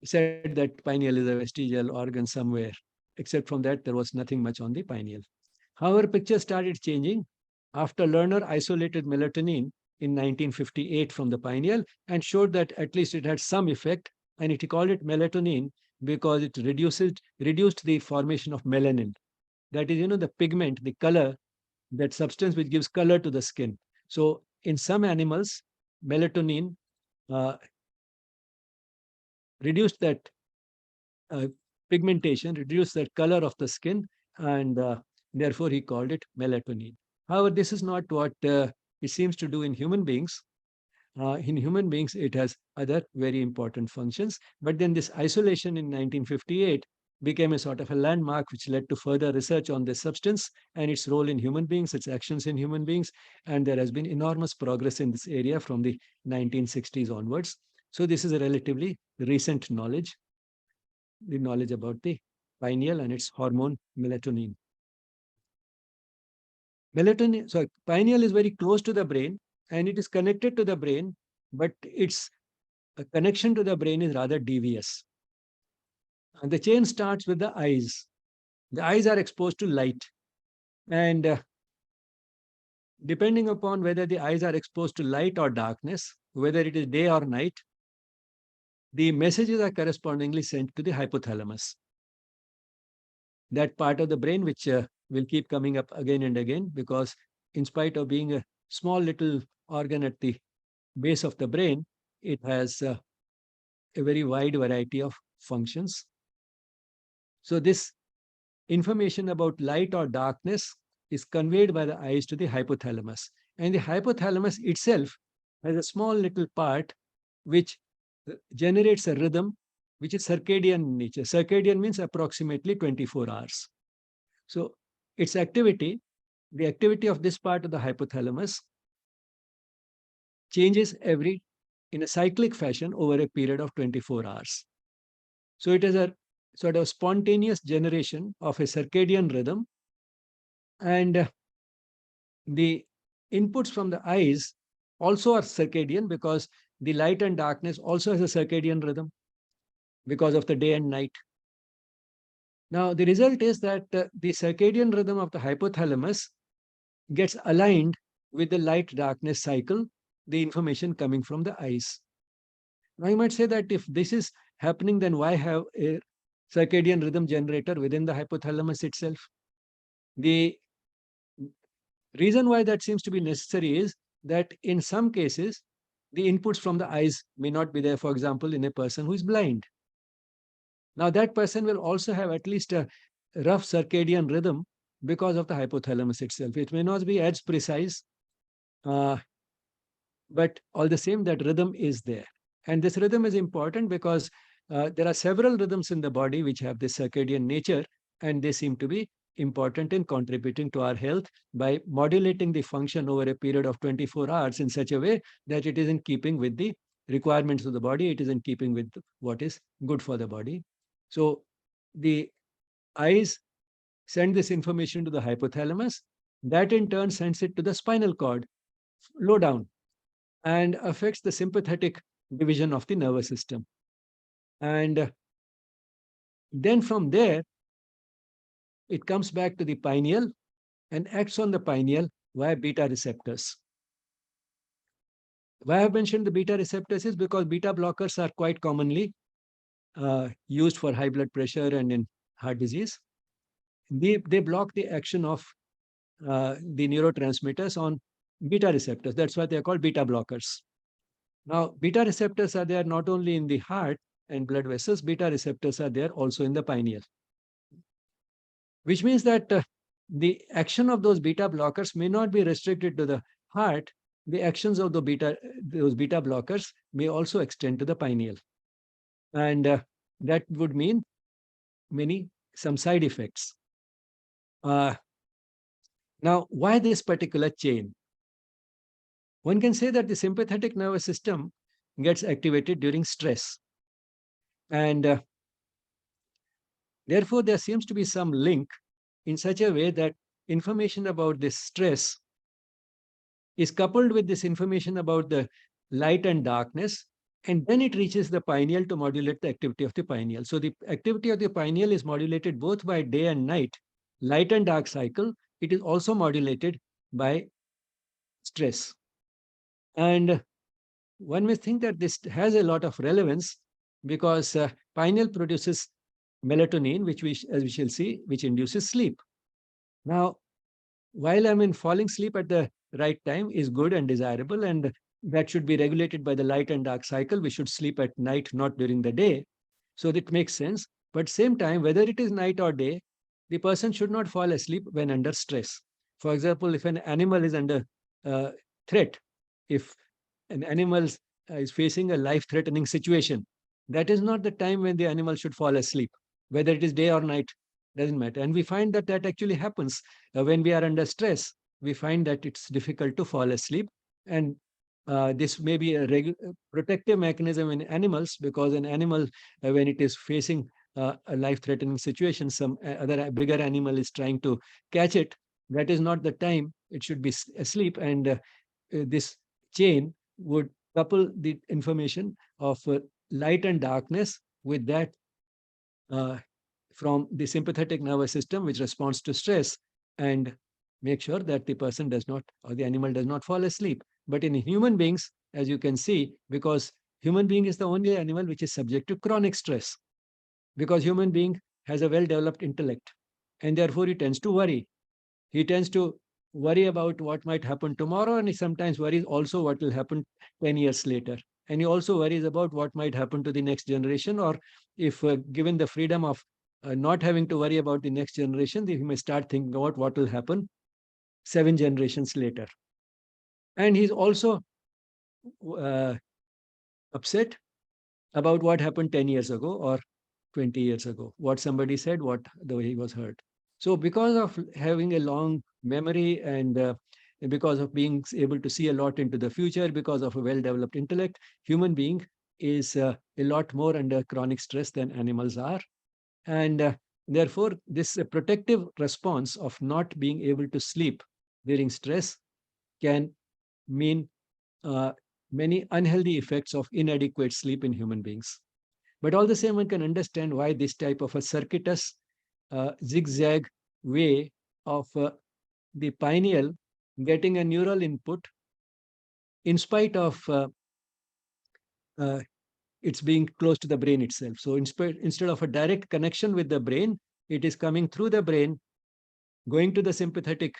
said that pineal is a vestigial organ somewhere. Except from that, there was nothing much on the pineal. However, picture started changing after Lerner isolated melatonin in 1958 from the pineal and showed that at least it had some effect, and he called it melatonin because it reduced the formation of melanin. That is, the pigment, the color, that substance which gives color to the skin. So in some animals, melatonin uh, reduced that uh, pigmentation, reduced the color of the skin, and therefore he called it melatonin. However, this is not what it seems to do in human beings. In human beings, it has other very important functions. But then this isolation in 1958 became a sort of a landmark which led to further research on this substance and its role in human beings, its actions in human beings. And there has been enormous progress in this area from the 1960s onwards. So this is a relatively recent knowledge, the knowledge about the pineal and its hormone melatonin. Melatonin, so pineal is very close to the brain and it is connected to the brain, but its connection to the brain is rather devious. And the chain starts with the eyes. The eyes are exposed to light. And depending upon whether the eyes are exposed to light or darkness, whether it is day or night, the messages are correspondingly sent to the hypothalamus. That part of the brain which will keep coming up again and again, because in spite of being a small little organ at the base of the brain, it has a very wide variety of functions. So this information about light or darkness is conveyed by the eyes to the hypothalamus. And the hypothalamus itself has a small little part which generates a rhythm which is circadian in nature. Circadian means approximately 24 hours. So its activity, the activity of this part of the hypothalamus changes in a cyclic fashion over a period of 24 hours. So it is a sort of spontaneous generation of a circadian rhythm, and the inputs from the eyes also are circadian, because the light and darkness also has a circadian rhythm because of the day and night. Now, the result is that the circadian rhythm of the hypothalamus gets aligned with the light darkness cycle, the information coming from the eyes. Now, you might say that if this is happening, then why have a circadian rhythm generator within the hypothalamus itself? The reason why that seems to be necessary is that in some cases, the inputs from the eyes may not be there, for example, in a person who is blind. Now, that person will also have at least a rough circadian rhythm because of the hypothalamus itself. It may not be as precise, uh, but all the same, that rhythm is there. And this rhythm is important because there are several rhythms in the body which have this circadian nature, and they seem to be important in contributing to our health by modulating the function over a period of 24 hours in such a way that it is in keeping with the requirements of the body, it is in keeping with what is good for the body. So the eyes send this information to the hypothalamus, that in turn sends it to the spinal cord, low down, and affects the sympathetic division of the nervous system. And then from there, it comes back to the pineal and acts on the pineal via beta receptors. Why I have mentioned the beta receptors is because beta blockers are quite commonly used for high blood pressure and in heart disease. They block the action of the neurotransmitters on beta receptors. That's why they are called beta blockers. Now, beta receptors are there not only in the heart and blood vessels, beta receptors are there also in the pineal, which means that the action of those beta blockers may not be restricted to the heart. The actions of those beta blockers may also extend to the pineal. And that would mean some side effects. Now, why this particular chain? One can say that the sympathetic nervous system gets activated during stress. And therefore, there seems to be some link in such a way that information about this stress is coupled with this information about the light and darkness, and then it reaches the pineal to modulate the activity of the pineal. So the activity of the pineal is modulated both by day and night, light and dark cycle. It is also modulated by stress. And one may think that this has a lot of relevance because pineal produces melatonin, which as we shall see, which induces sleep. Now, while falling asleep at the right time is good and desirable, and that should be regulated by the light and dark cycle. We should sleep at night, not during the day. So that makes sense. But same time, whether it is night or day, the person should not fall asleep when under stress. For example, if an animal is under threat, if an animal is facing a life-threatening situation, that is not the time when the animal should fall asleep. Whether it is day or night, doesn't matter. And we find that that actually happens when we are under stress. We find that it's difficult to fall asleep. And this may be a protective mechanism in animals, because an animal, when it is facing a life-threatening situation, some other bigger animal is trying to catch it. That is not the time it should be asleep. And this chain would couple the information of light and darkness with that from the sympathetic nervous system, which responds to stress, and make sure that the person does not, or the animal does not fall asleep. But in human beings, as you can see, because human being is the only animal which is subject to chronic stress, because human being has a well-developed intellect, and therefore he tends to worry. He tends to worry about what might happen tomorrow, and he sometimes worries also what will happen 10 years later. And he also worries about what might happen to the next generation, or if given the freedom of not having to worry about the next generation, he may start thinking about what will happen 7 generations later. And he's also upset about what happened 10 years ago or 20 years ago, what somebody said, what the way he was hurt. So because of having a long memory and because of being able to see a lot into the future, because of a well-developed intellect, human being is a lot more under chronic stress than animals are. And therefore, this protective response of not being able to sleep during stress can mean uh, many unhealthy effects of inadequate sleep in human beings. But all the same, one can understand why this type of a circuitous zigzag way of the pineal getting a neural input in spite of uh, it's being close to the brain itself. So instead of a direct connection with the brain, it is coming through the brain, going to the sympathetic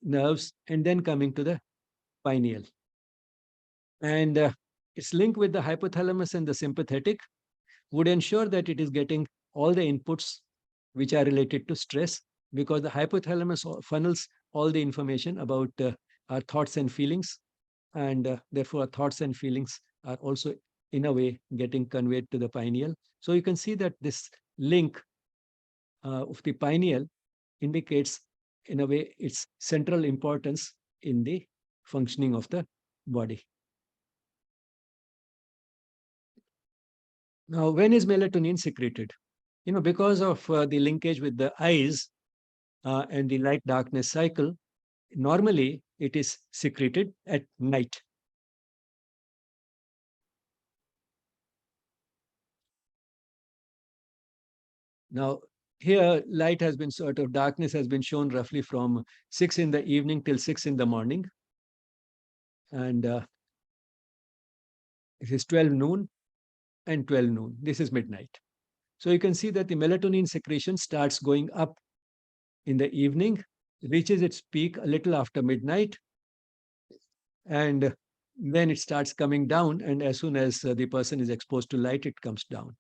nerves, and then coming to the pineal. And its link with the hypothalamus and the sympathetic would ensure that it is getting all the inputs which are related to stress, because the hypothalamus funnels all the information about our thoughts and feelings, and therefore our thoughts and feelings are also in a way getting conveyed to the pineal. So you can see that this link of the pineal indicates in a way its central importance in the functioning of the body. Now, when is melatonin secreted? Because of the linkage with the eyes and the light darkness cycle, normally it is secreted at night. Now, here light has been darkness has been shown roughly from 6 in the evening till 6 in the morning. And it is 12 noon and 12 noon. This is midnight. So you can see that the melatonin secretion starts going up in the evening, reaches its peak a little after midnight, and then it starts coming down. And as soon as the person is exposed to light, it comes down.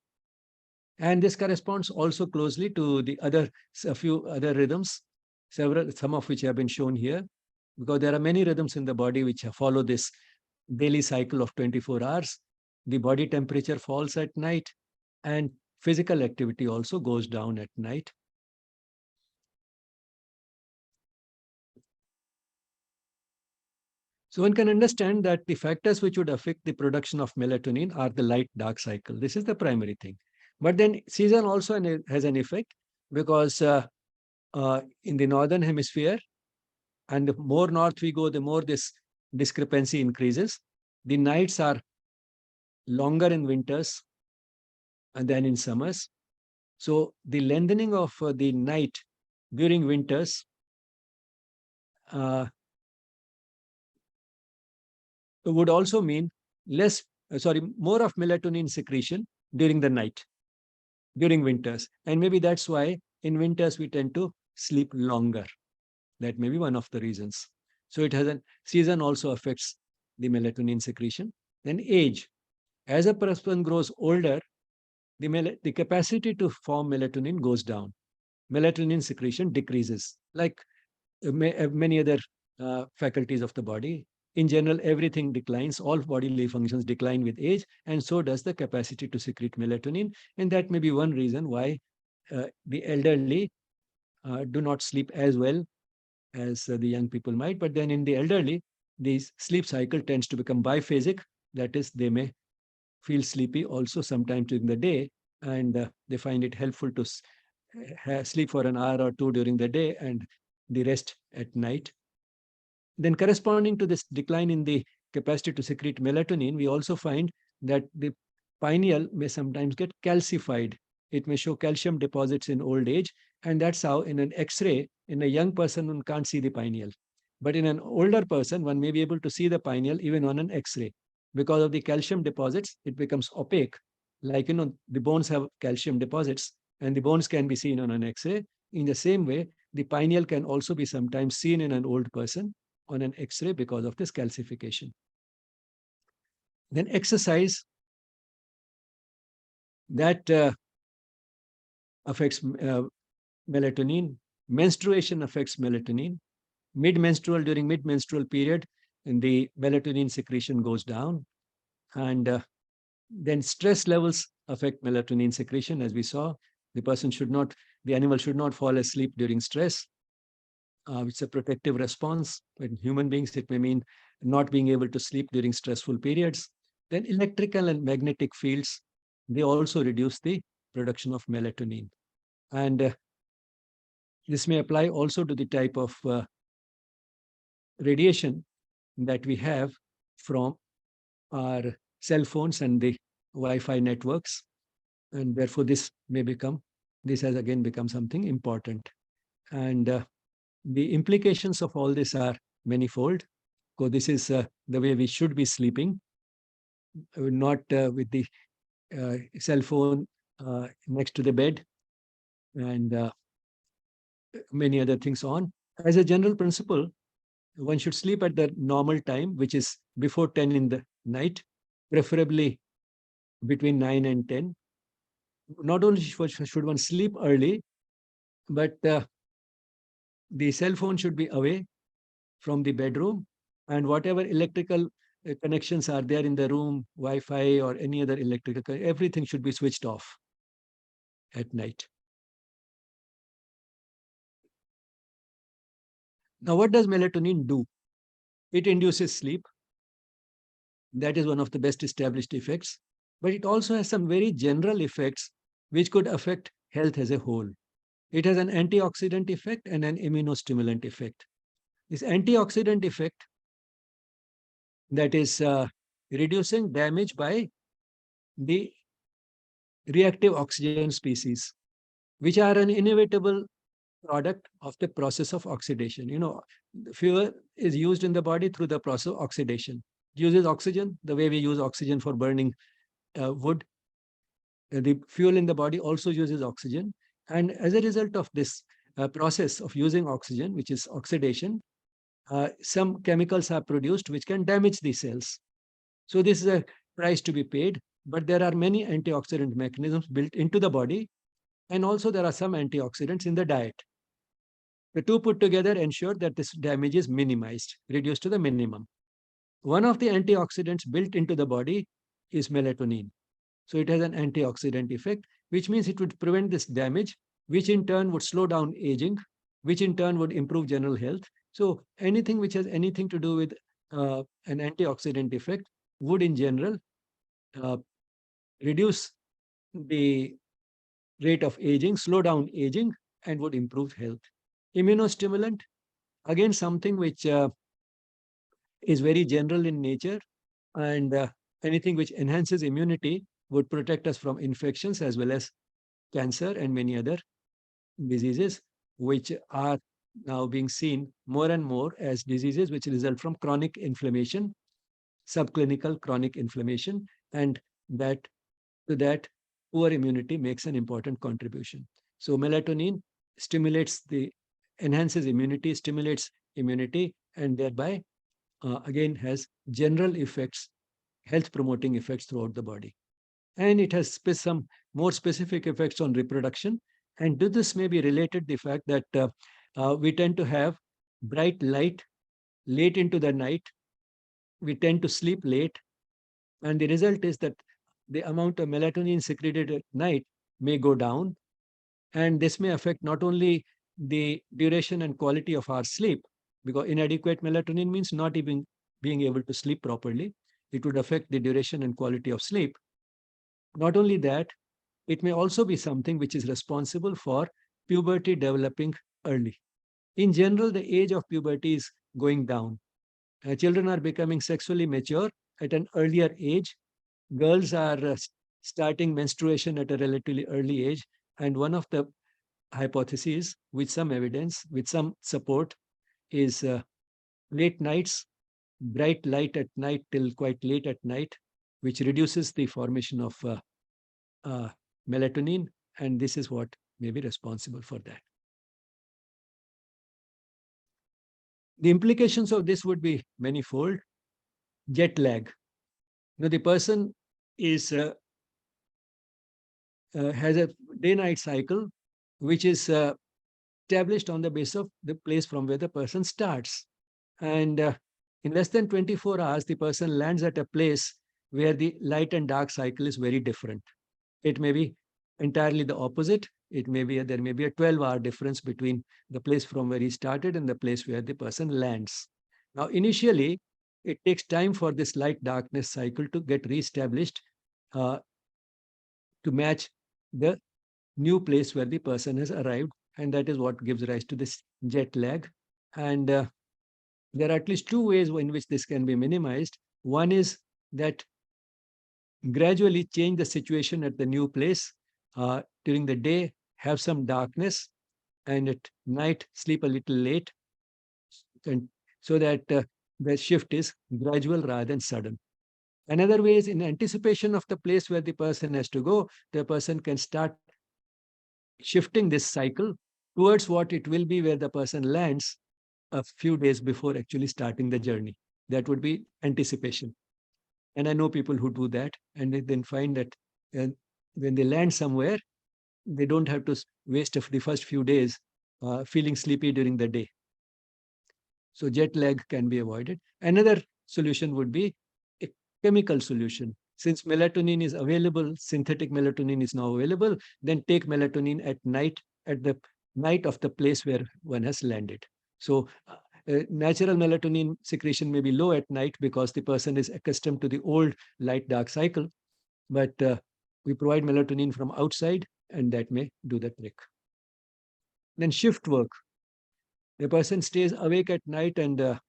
And this corresponds also closely to the a few other rhythms, some of which have been shown here, because there are many rhythms in the body which follow this daily cycle of 24 hours. The body temperature falls at night, and physical activity also goes down at night. So one can understand that the factors which would affect the production of melatonin are the light-dark cycle. This is the primary thing. But then season also has an effect, because in the northern hemisphere, and the more north we go, the more this discrepancy increases. The nights are longer in winters and than in summers. So the lengthening of the night during winters uh, would also mean more of melatonin secretion during the night, during winters. And maybe that's why in winters we tend to sleep longer. That may be one of the reasons. So it has a season also affects the melatonin secretion. Then age. As a person grows older, the capacity to form melatonin goes down. Melatonin secretion decreases, like many other faculties of the body. In general, everything declines, all bodily functions decline with age, and so does the capacity to secrete melatonin. And that may be one reason why the elderly do not sleep as well as the young people might. But then in the elderly, the sleep cycle tends to become biphasic. That is, they may feel sleepy also sometimes during the day, and they find it helpful to sleep for an hour or two during the day and the rest at night. Then corresponding to this decline in the capacity to secrete melatonin, we also find that the pineal may sometimes get calcified. It may show calcium deposits in old age, and that's how in an X-ray, in a young person, one can't see the pineal. But in an older person, one may be able to see the pineal even on an X-ray. Because of the calcium deposits, it becomes opaque. Like, the bones have calcium deposits, and the bones can be seen on an X-ray. In the same way, the pineal can also be sometimes seen in an old person on an X-ray because of this calcification. Then exercise, that affects melatonin. Menstruation affects melatonin. During mid-menstrual period, and the melatonin secretion goes down. And then stress levels affect melatonin secretion, as we saw. The animal should not fall asleep during stress. It's a protective response. In human beings, it may mean not being able to sleep during stressful periods. Then electrical and magnetic fields, they also reduce the production of melatonin. And this may apply also to the type of radiation that we have from our cell phones and the Wi-Fi networks. And therefore, this has again become something important. And the implications of all this are manifold. So this is the way we should be sleeping, not with the cell phone next to the bed and many other things on. As a general principle, one should sleep at the normal time, which is before 10 in the night, preferably between 9 and 10. Not only should one sleep early, but the cell phone should be away from the bedroom, and whatever electrical connections are there in the room, Wi-Fi or any other electrical, everything should be switched off at night. Now, what does melatonin do? It induces sleep. That is one of the best established effects. But it also has some very general effects which could affect health as a whole. It has an antioxidant effect and an immunostimulant effect. This antioxidant effect, that is reducing damage by the reactive oxygen species, which are an inevitable product of the process of oxidation. Fuel is used in the body through the process of oxidation. It uses oxygen the way we use oxygen for burning wood. The fuel in the body also uses oxygen. And as a result of this process of using oxygen, which is oxidation, some chemicals are produced which can damage the cells. So this is a price to be paid, but there are many antioxidant mechanisms built into the body, and also there are some antioxidants in the diet. The two put together ensure that this damage is minimized, reduced to the minimum. One of the antioxidants built into the body is melatonin. So it has an antioxidant effect, which means it would prevent this damage, which in turn would slow down aging, which in turn would improve general health. So anything which has anything to do with an antioxidant effect would in general reduce the rate of aging, slow down aging, and would improve health. Immunostimulant, again, something which is very general in nature, and anything which enhances immunity would protect us from infections as well as cancer and many other diseases, which are now being seen more and more as diseases which result from chronic inflammation, subclinical chronic inflammation, and that to that poor immunity makes an important contribution. So melatonin enhances immunity, stimulates immunity, and thereby again has general effects, health promoting effects throughout the body. And it has some more specific effects on reproduction. And to this may be related the fact that we tend to have bright light late into the night. We tend to sleep late. And the result is that the amount of melatonin secreted at night may go down. And this may affect not only the duration and quality of our sleep, because inadequate melatonin means not even being able to sleep properly. It would affect the duration and quality of sleep. Not only that, it may also be something which is responsible for puberty developing early. In general, the age of puberty is going down. Children are becoming sexually mature at an earlier age. Girls are starting menstruation at a relatively early age. And one of the hypotheses, with some evidence, with some support, is late nights, bright light at night till quite late at night, which reduces the formation of melatonin, and this is what may be responsible for that. The implications of this would be manifold. Jet lag. Now, the person is has a day-night cycle, which is established on the basis of the place from where the person starts. And in less than 24 hours, the person lands at a place where the light and dark cycle is very different. It may be entirely the opposite. There may be a 12-hour difference between the place from where he started and the place where the person lands. Now, initially, it takes time for this light-darkness cycle to get reestablished to match the new place where the person has arrived, and that is what gives rise to this jet lag. And there are at least two ways in which this can be minimized. One is that gradually change the situation at the new place. During the day, have some darkness, and at night, sleep a little late, and so that the shift is gradual rather than sudden. Another way is in anticipation of the place where the person has to go, the person can start shifting this cycle towards what it will be where the person lands a few days before actually starting the journey. That would be anticipation. And I know people who do that, and they then find that uh, when they land somewhere, they don't have to waste the first few days feeling sleepy during the day. So jet lag can be avoided. Another solution would be a chemical solution. Since melatonin is available, synthetic melatonin is now available, then take melatonin at the night of the place where one has landed. So natural melatonin secretion may be low at night because the person is accustomed to the old light-dark cycle, but we provide melatonin from outside, and that may do the trick. Then shift work. The person stays awake at night and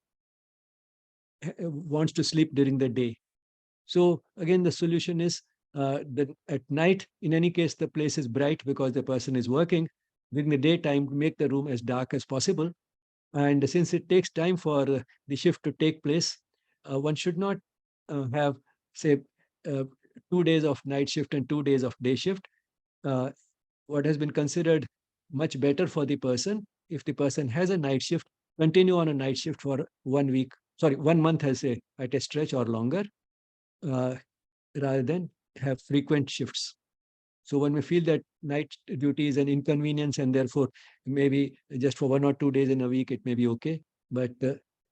wants to sleep during the day. So again, the solution is that at night, in any case, the place is bright because the person is working. During the daytime, make the room as dark as possible. And since it takes time for the shift to take place, one should not have, say, uh, 2 days of night shift and 2 days of day shift. What has been considered much better for the person, if the person has a night shift, continue on a night shift for 1 week, sorry, 1 month at a stretch or longer, uh, rather than have frequent shifts. So one may feel that night duty is an inconvenience, and therefore maybe just for 1 or 2 days in a week, it may be okay. But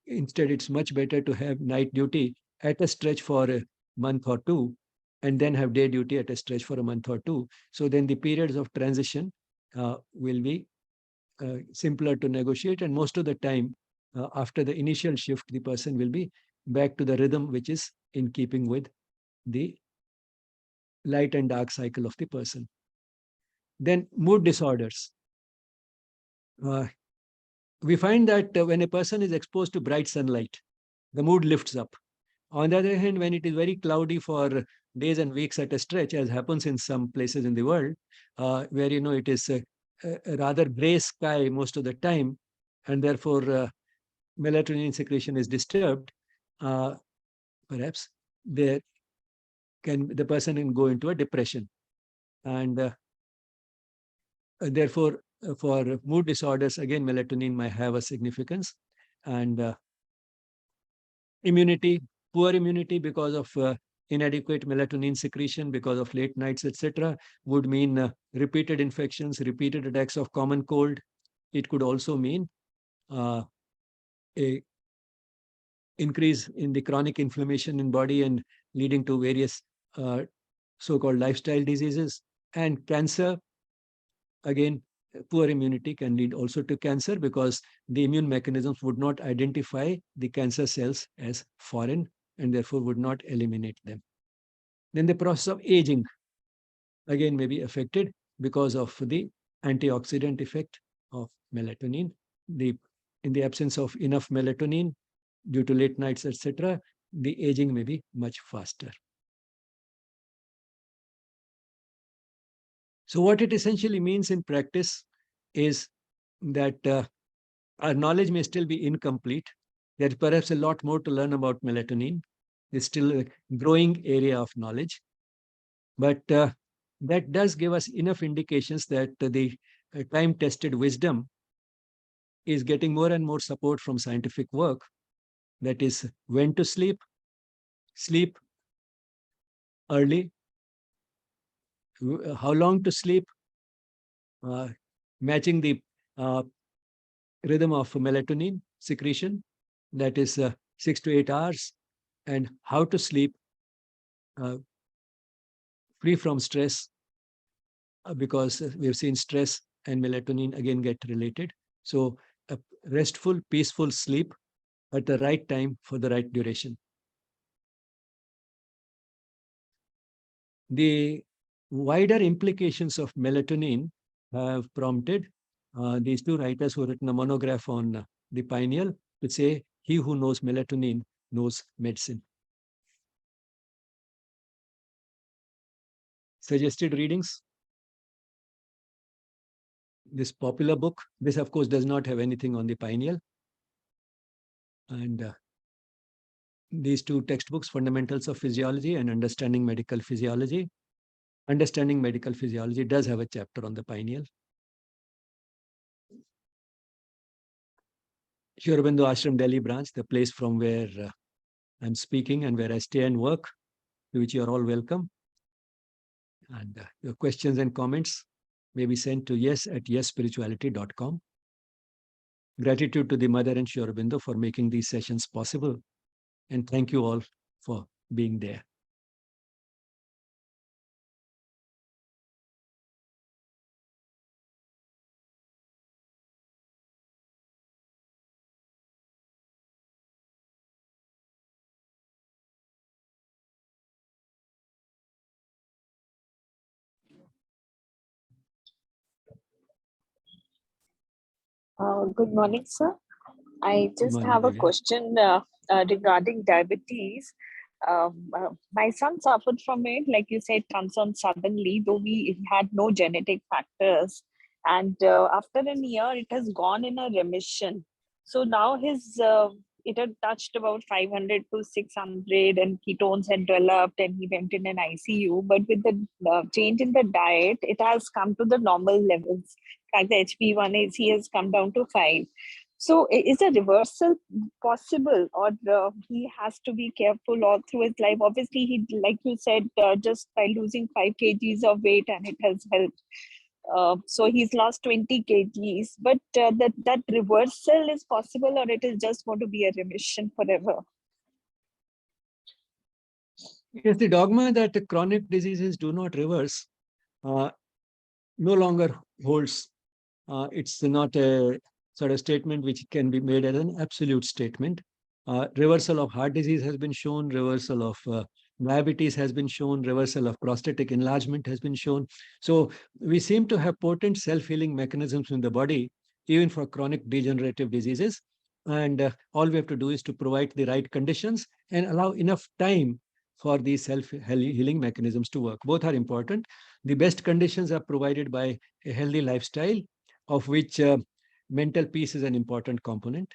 instead, it's much better to have night duty at a stretch for a month or two, and then have day duty at a stretch for a month or two. So then the periods of transition will be simpler to negotiate. And most of the time, after the initial shift, the person will be back to the rhythm, which is in keeping with the light and dark cycle of the person. Then mood disorders. Uh, we find that when a person is exposed to bright sunlight, the mood lifts up. On the other hand, when it is very cloudy for days and weeks at a stretch, as happens in some places in the world, where it is a rather gray sky most of the time, and therefore melatonin secretion is disturbed, perhaps the person can go into a depression. And therefore, for mood disorders, again, melatonin might have a significance. And immunity, poor immunity because of inadequate melatonin secretion, because of late nights, etc., would mean repeated infections, repeated attacks of common cold. It could also mean a increase in the chronic inflammation in body and leading to various so-called lifestyle diseases. And cancer, again, poor immunity can lead also to cancer because the immune mechanisms would not identify the cancer cells as foreign and therefore would not eliminate them. Then the process of aging, again, may be affected because of the antioxidant effect of melatonin. In the absence of enough melatonin due to late nights, etc., the aging may be much faster. So what it essentially means in practice is that our knowledge may still be incomplete. There's perhaps a lot more to learn about melatonin. It's still a growing area of knowledge. But that does give us enough indications that the time-tested wisdom is getting more and more support from scientific work. That is, when to sleep, sleep early, how long to sleep, matching the rhythm of melatonin secretion, that is 6 to 8 hours, and how to sleep free from stress, because we have seen stress and melatonin again get related. So a restful, peaceful sleep at the right time for the right duration. The wider implications of melatonin have prompted these two writers who have written a monograph on the pineal to say, he who knows melatonin knows medicine. Suggested readings. This popular book, this of course does not have anything on the pineal. And these two textbooks, Fundamentals of Physiology and Understanding Medical Physiology. Understanding Medical Physiology does have a chapter on the pineal. Sri Aurobindo Ashram Delhi branch, the place from where I'm speaking and where I stay and work, to which you are all welcome. And your questions and comments may be sent to yes@yesspirituality.com. Gratitude to the Mother and Sri Aurobindo for making these sessions possible. And thank you all for being there. Good morning, sir. I just morning, have a Divya. question regarding diabetes. My son suffered from it, like you said, comes on suddenly, though we had no genetic factors. And after a year, it has gone in a remission. So now it had touched about 500 to 600, and ketones had developed, and he went in an ICU. But with the change in the diet, it has come to the normal levels. Like the HB1AC has come down to 5. So is a reversal possible, or he has to be careful all through his life? Obviously, he, like you said, just by losing 5 kgs of weight, and it has helped. So he's lost 20 kgs, but that reversal is possible, or it is just going to be a remission forever? Yes, the dogma that chronic diseases do not reverse no longer holds. It's not a sort of statement which can be made as an absolute statement. Reversal of heart disease has been shown, reversal of diabetes has been shown, reversal of prostatic enlargement has been shown. So we seem to have potent self-healing mechanisms in the body, even for chronic degenerative diseases. And all we have to do is to provide the right conditions and allow enough time for these self-healing mechanisms to work. Both are important. The best conditions are provided by a healthy lifestyle, of which mental peace is an important component.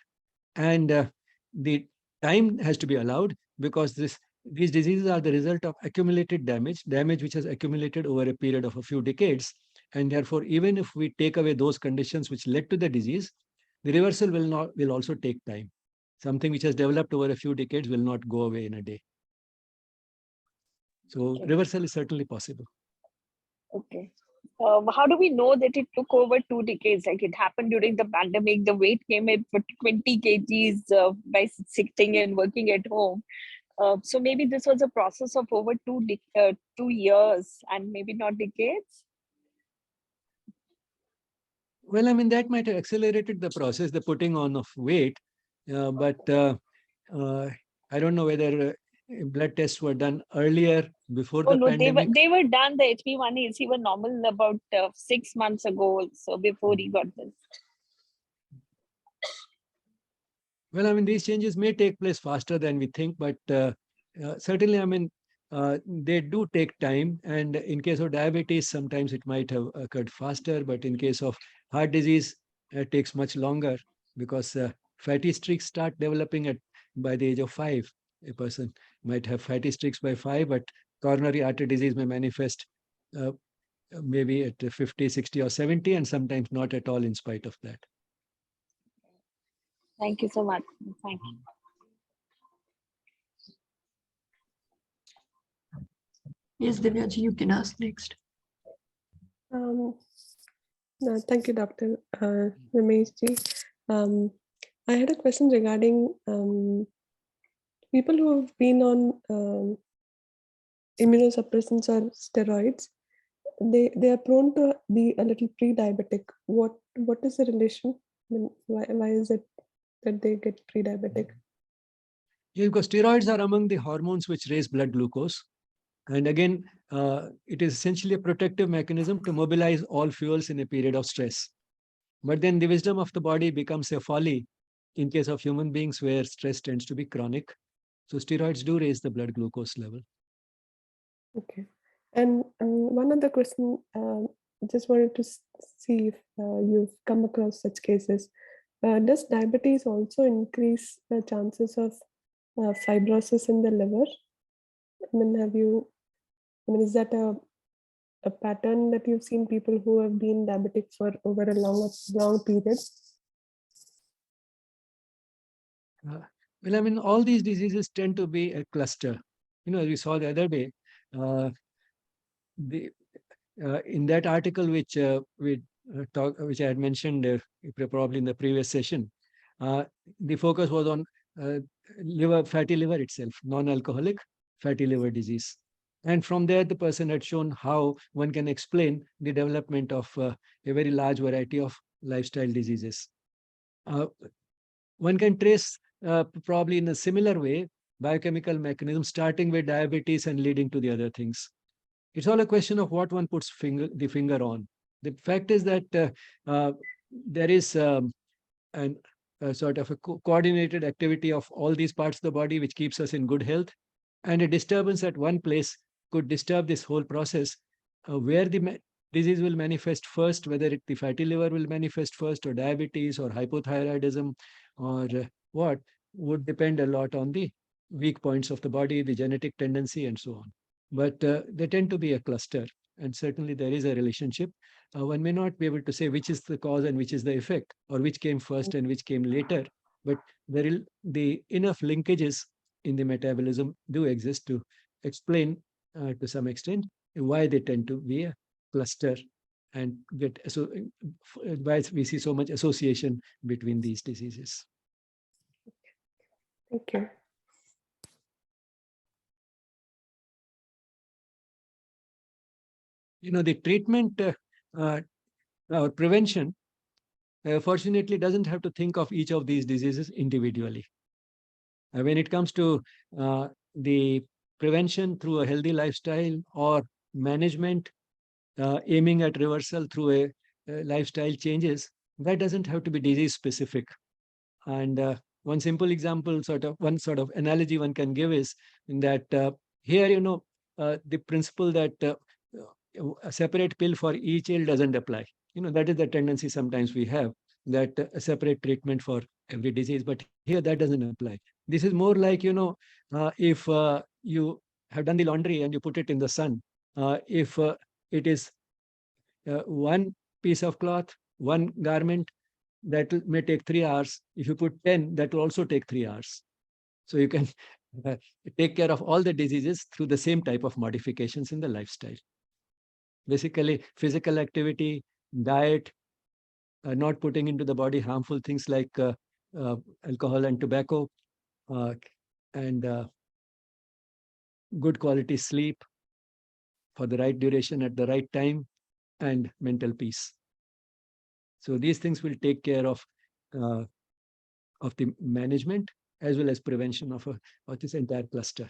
And the time has to be allowed, because these diseases are the result of accumulated damage which has accumulated over a period of a few decades. And therefore, even if we take away those conditions which led to the disease, the reversal will also take time. Something which has developed over a few decades will not go away in a day. So Okay. reversal is certainly possible. Okay. How do we know that it took over 2 decades? Like it happened during the pandemic, the weight came in for 20 kgs by sitting and working at home. So maybe this was a process of over 2 years, and maybe not decades. Well, I mean, that might have accelerated the process, the putting on of weight. But I don't know whether blood tests were done earlier, before Oh the no, pandemic. they were done. The HB1AC were normal about 6 months ago, so before he got this. Well, I mean, these changes may take place faster than we think, but certainly, I mean, they do take time. And in case of diabetes, sometimes it might have occurred faster, but in case of heart disease, it takes much longer, because fatty streaks start developing by the age of 5. A person might have fatty streaks by 5, but coronary artery disease may manifest uh, maybe at 50, 60, or 70, and sometimes not at all in spite of that. Thank you so much. Thank you. Yes, Divyaji, you can ask next. No, thank you, Dr. Rameshji. I had a question regarding people who have been on immunosuppressants or steroids. They are prone to be a little pre-diabetic. What is the relation? I mean, why is it that they get pre-diabetic? Yeah, because steroids are among the hormones which raise blood glucose. And again, it is essentially a protective mechanism to mobilize all fuels in a period of stress. But then the wisdom of the body becomes a folly in case of human beings where stress tends to be chronic. So steroids do raise the blood glucose level. Okay. And one other question, just wanted to see if you've come across such cases. Does diabetes also increase the chances of fibrosis in the liver? I mean, is that a pattern that you've seen people who have been diabetic for over a long period? Well, I mean, all these diseases tend to be a cluster. As we saw the other day, in that article which which I had mentioned probably in the previous session, the focus was on fatty liver itself, non-alcoholic fatty liver disease. And from there, the person had shown how one can explain the development of a very large variety of lifestyle diseases. One can trace probably in a similar way biochemical mechanisms starting with diabetes and leading to the other things. It's all a question of what one puts the finger on. The fact is that there is a sort of a coordinated activity of all these parts of the body which keeps us in good health, and a disturbance at one place could disturb this whole process, where the disease will manifest first, whether the fatty liver will manifest first, or diabetes, or hypothyroidism, or what, would depend a lot on the weak points of the body, the genetic tendency, and so on. But they tend to be a cluster, and certainly there is a relationship. One may not be able to say which is the cause and which is the effect, or which came first and which came later, but the enough linkages in the metabolism do exist to explain to some extent why they tend to be a cluster and why we see so much association between these diseases. Thank you. The treatment or prevention, fortunately, doesn't have to think of each of these diseases individually. When it comes to the prevention through a healthy lifestyle or management aiming at reversal through a lifestyle changes, that doesn't have to be disease specific. And one simple example, one sort of analogy one can give is in that here, the principle that a separate pill for each ill doesn't apply. That is the tendency sometimes we have, that a separate treatment for every disease, but here that doesn't apply. This is more like, if you have done the laundry and you put it in the sun, if it is one piece of cloth, one garment, that may take 3 hours. If you put 10, that will also take 3 hours. So you can take care of all the diseases through the same type of modifications in the lifestyle. Basically, physical activity, diet, not putting into the body harmful things like alcohol and tobacco, and good quality sleep for the right duration at the right time, and mental peace. So these things will take care of the management as well as prevention of this entire cluster.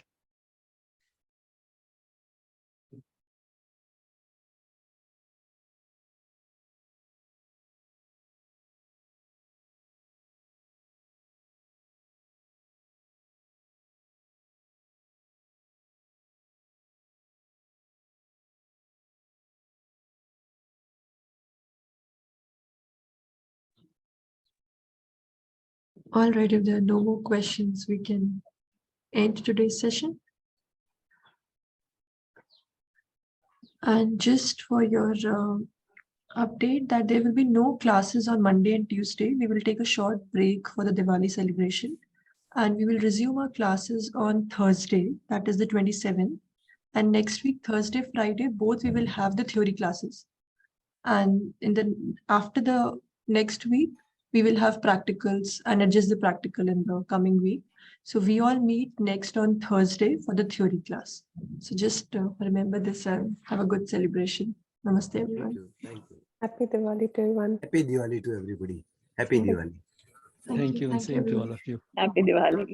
All right, if there are no more questions, we can end today's session. And just for your update, that there will be no classes on Monday and Tuesday. We will take a short break for the Diwali celebration, and we will resume our classes on Thursday, that is the 27th. And next week, Thursday, Friday, both we will have the theory classes. And after the next week, we will have practicals and adjust the practical in the coming week. So we all meet next on Thursday for the theory class. So just remember this and have a good celebration. Namaste, everyone. Thank you. Happy Diwali to everyone. Happy Diwali to everybody. Happy Diwali. Thank you, and same to everyone. all of you. Happy Diwali.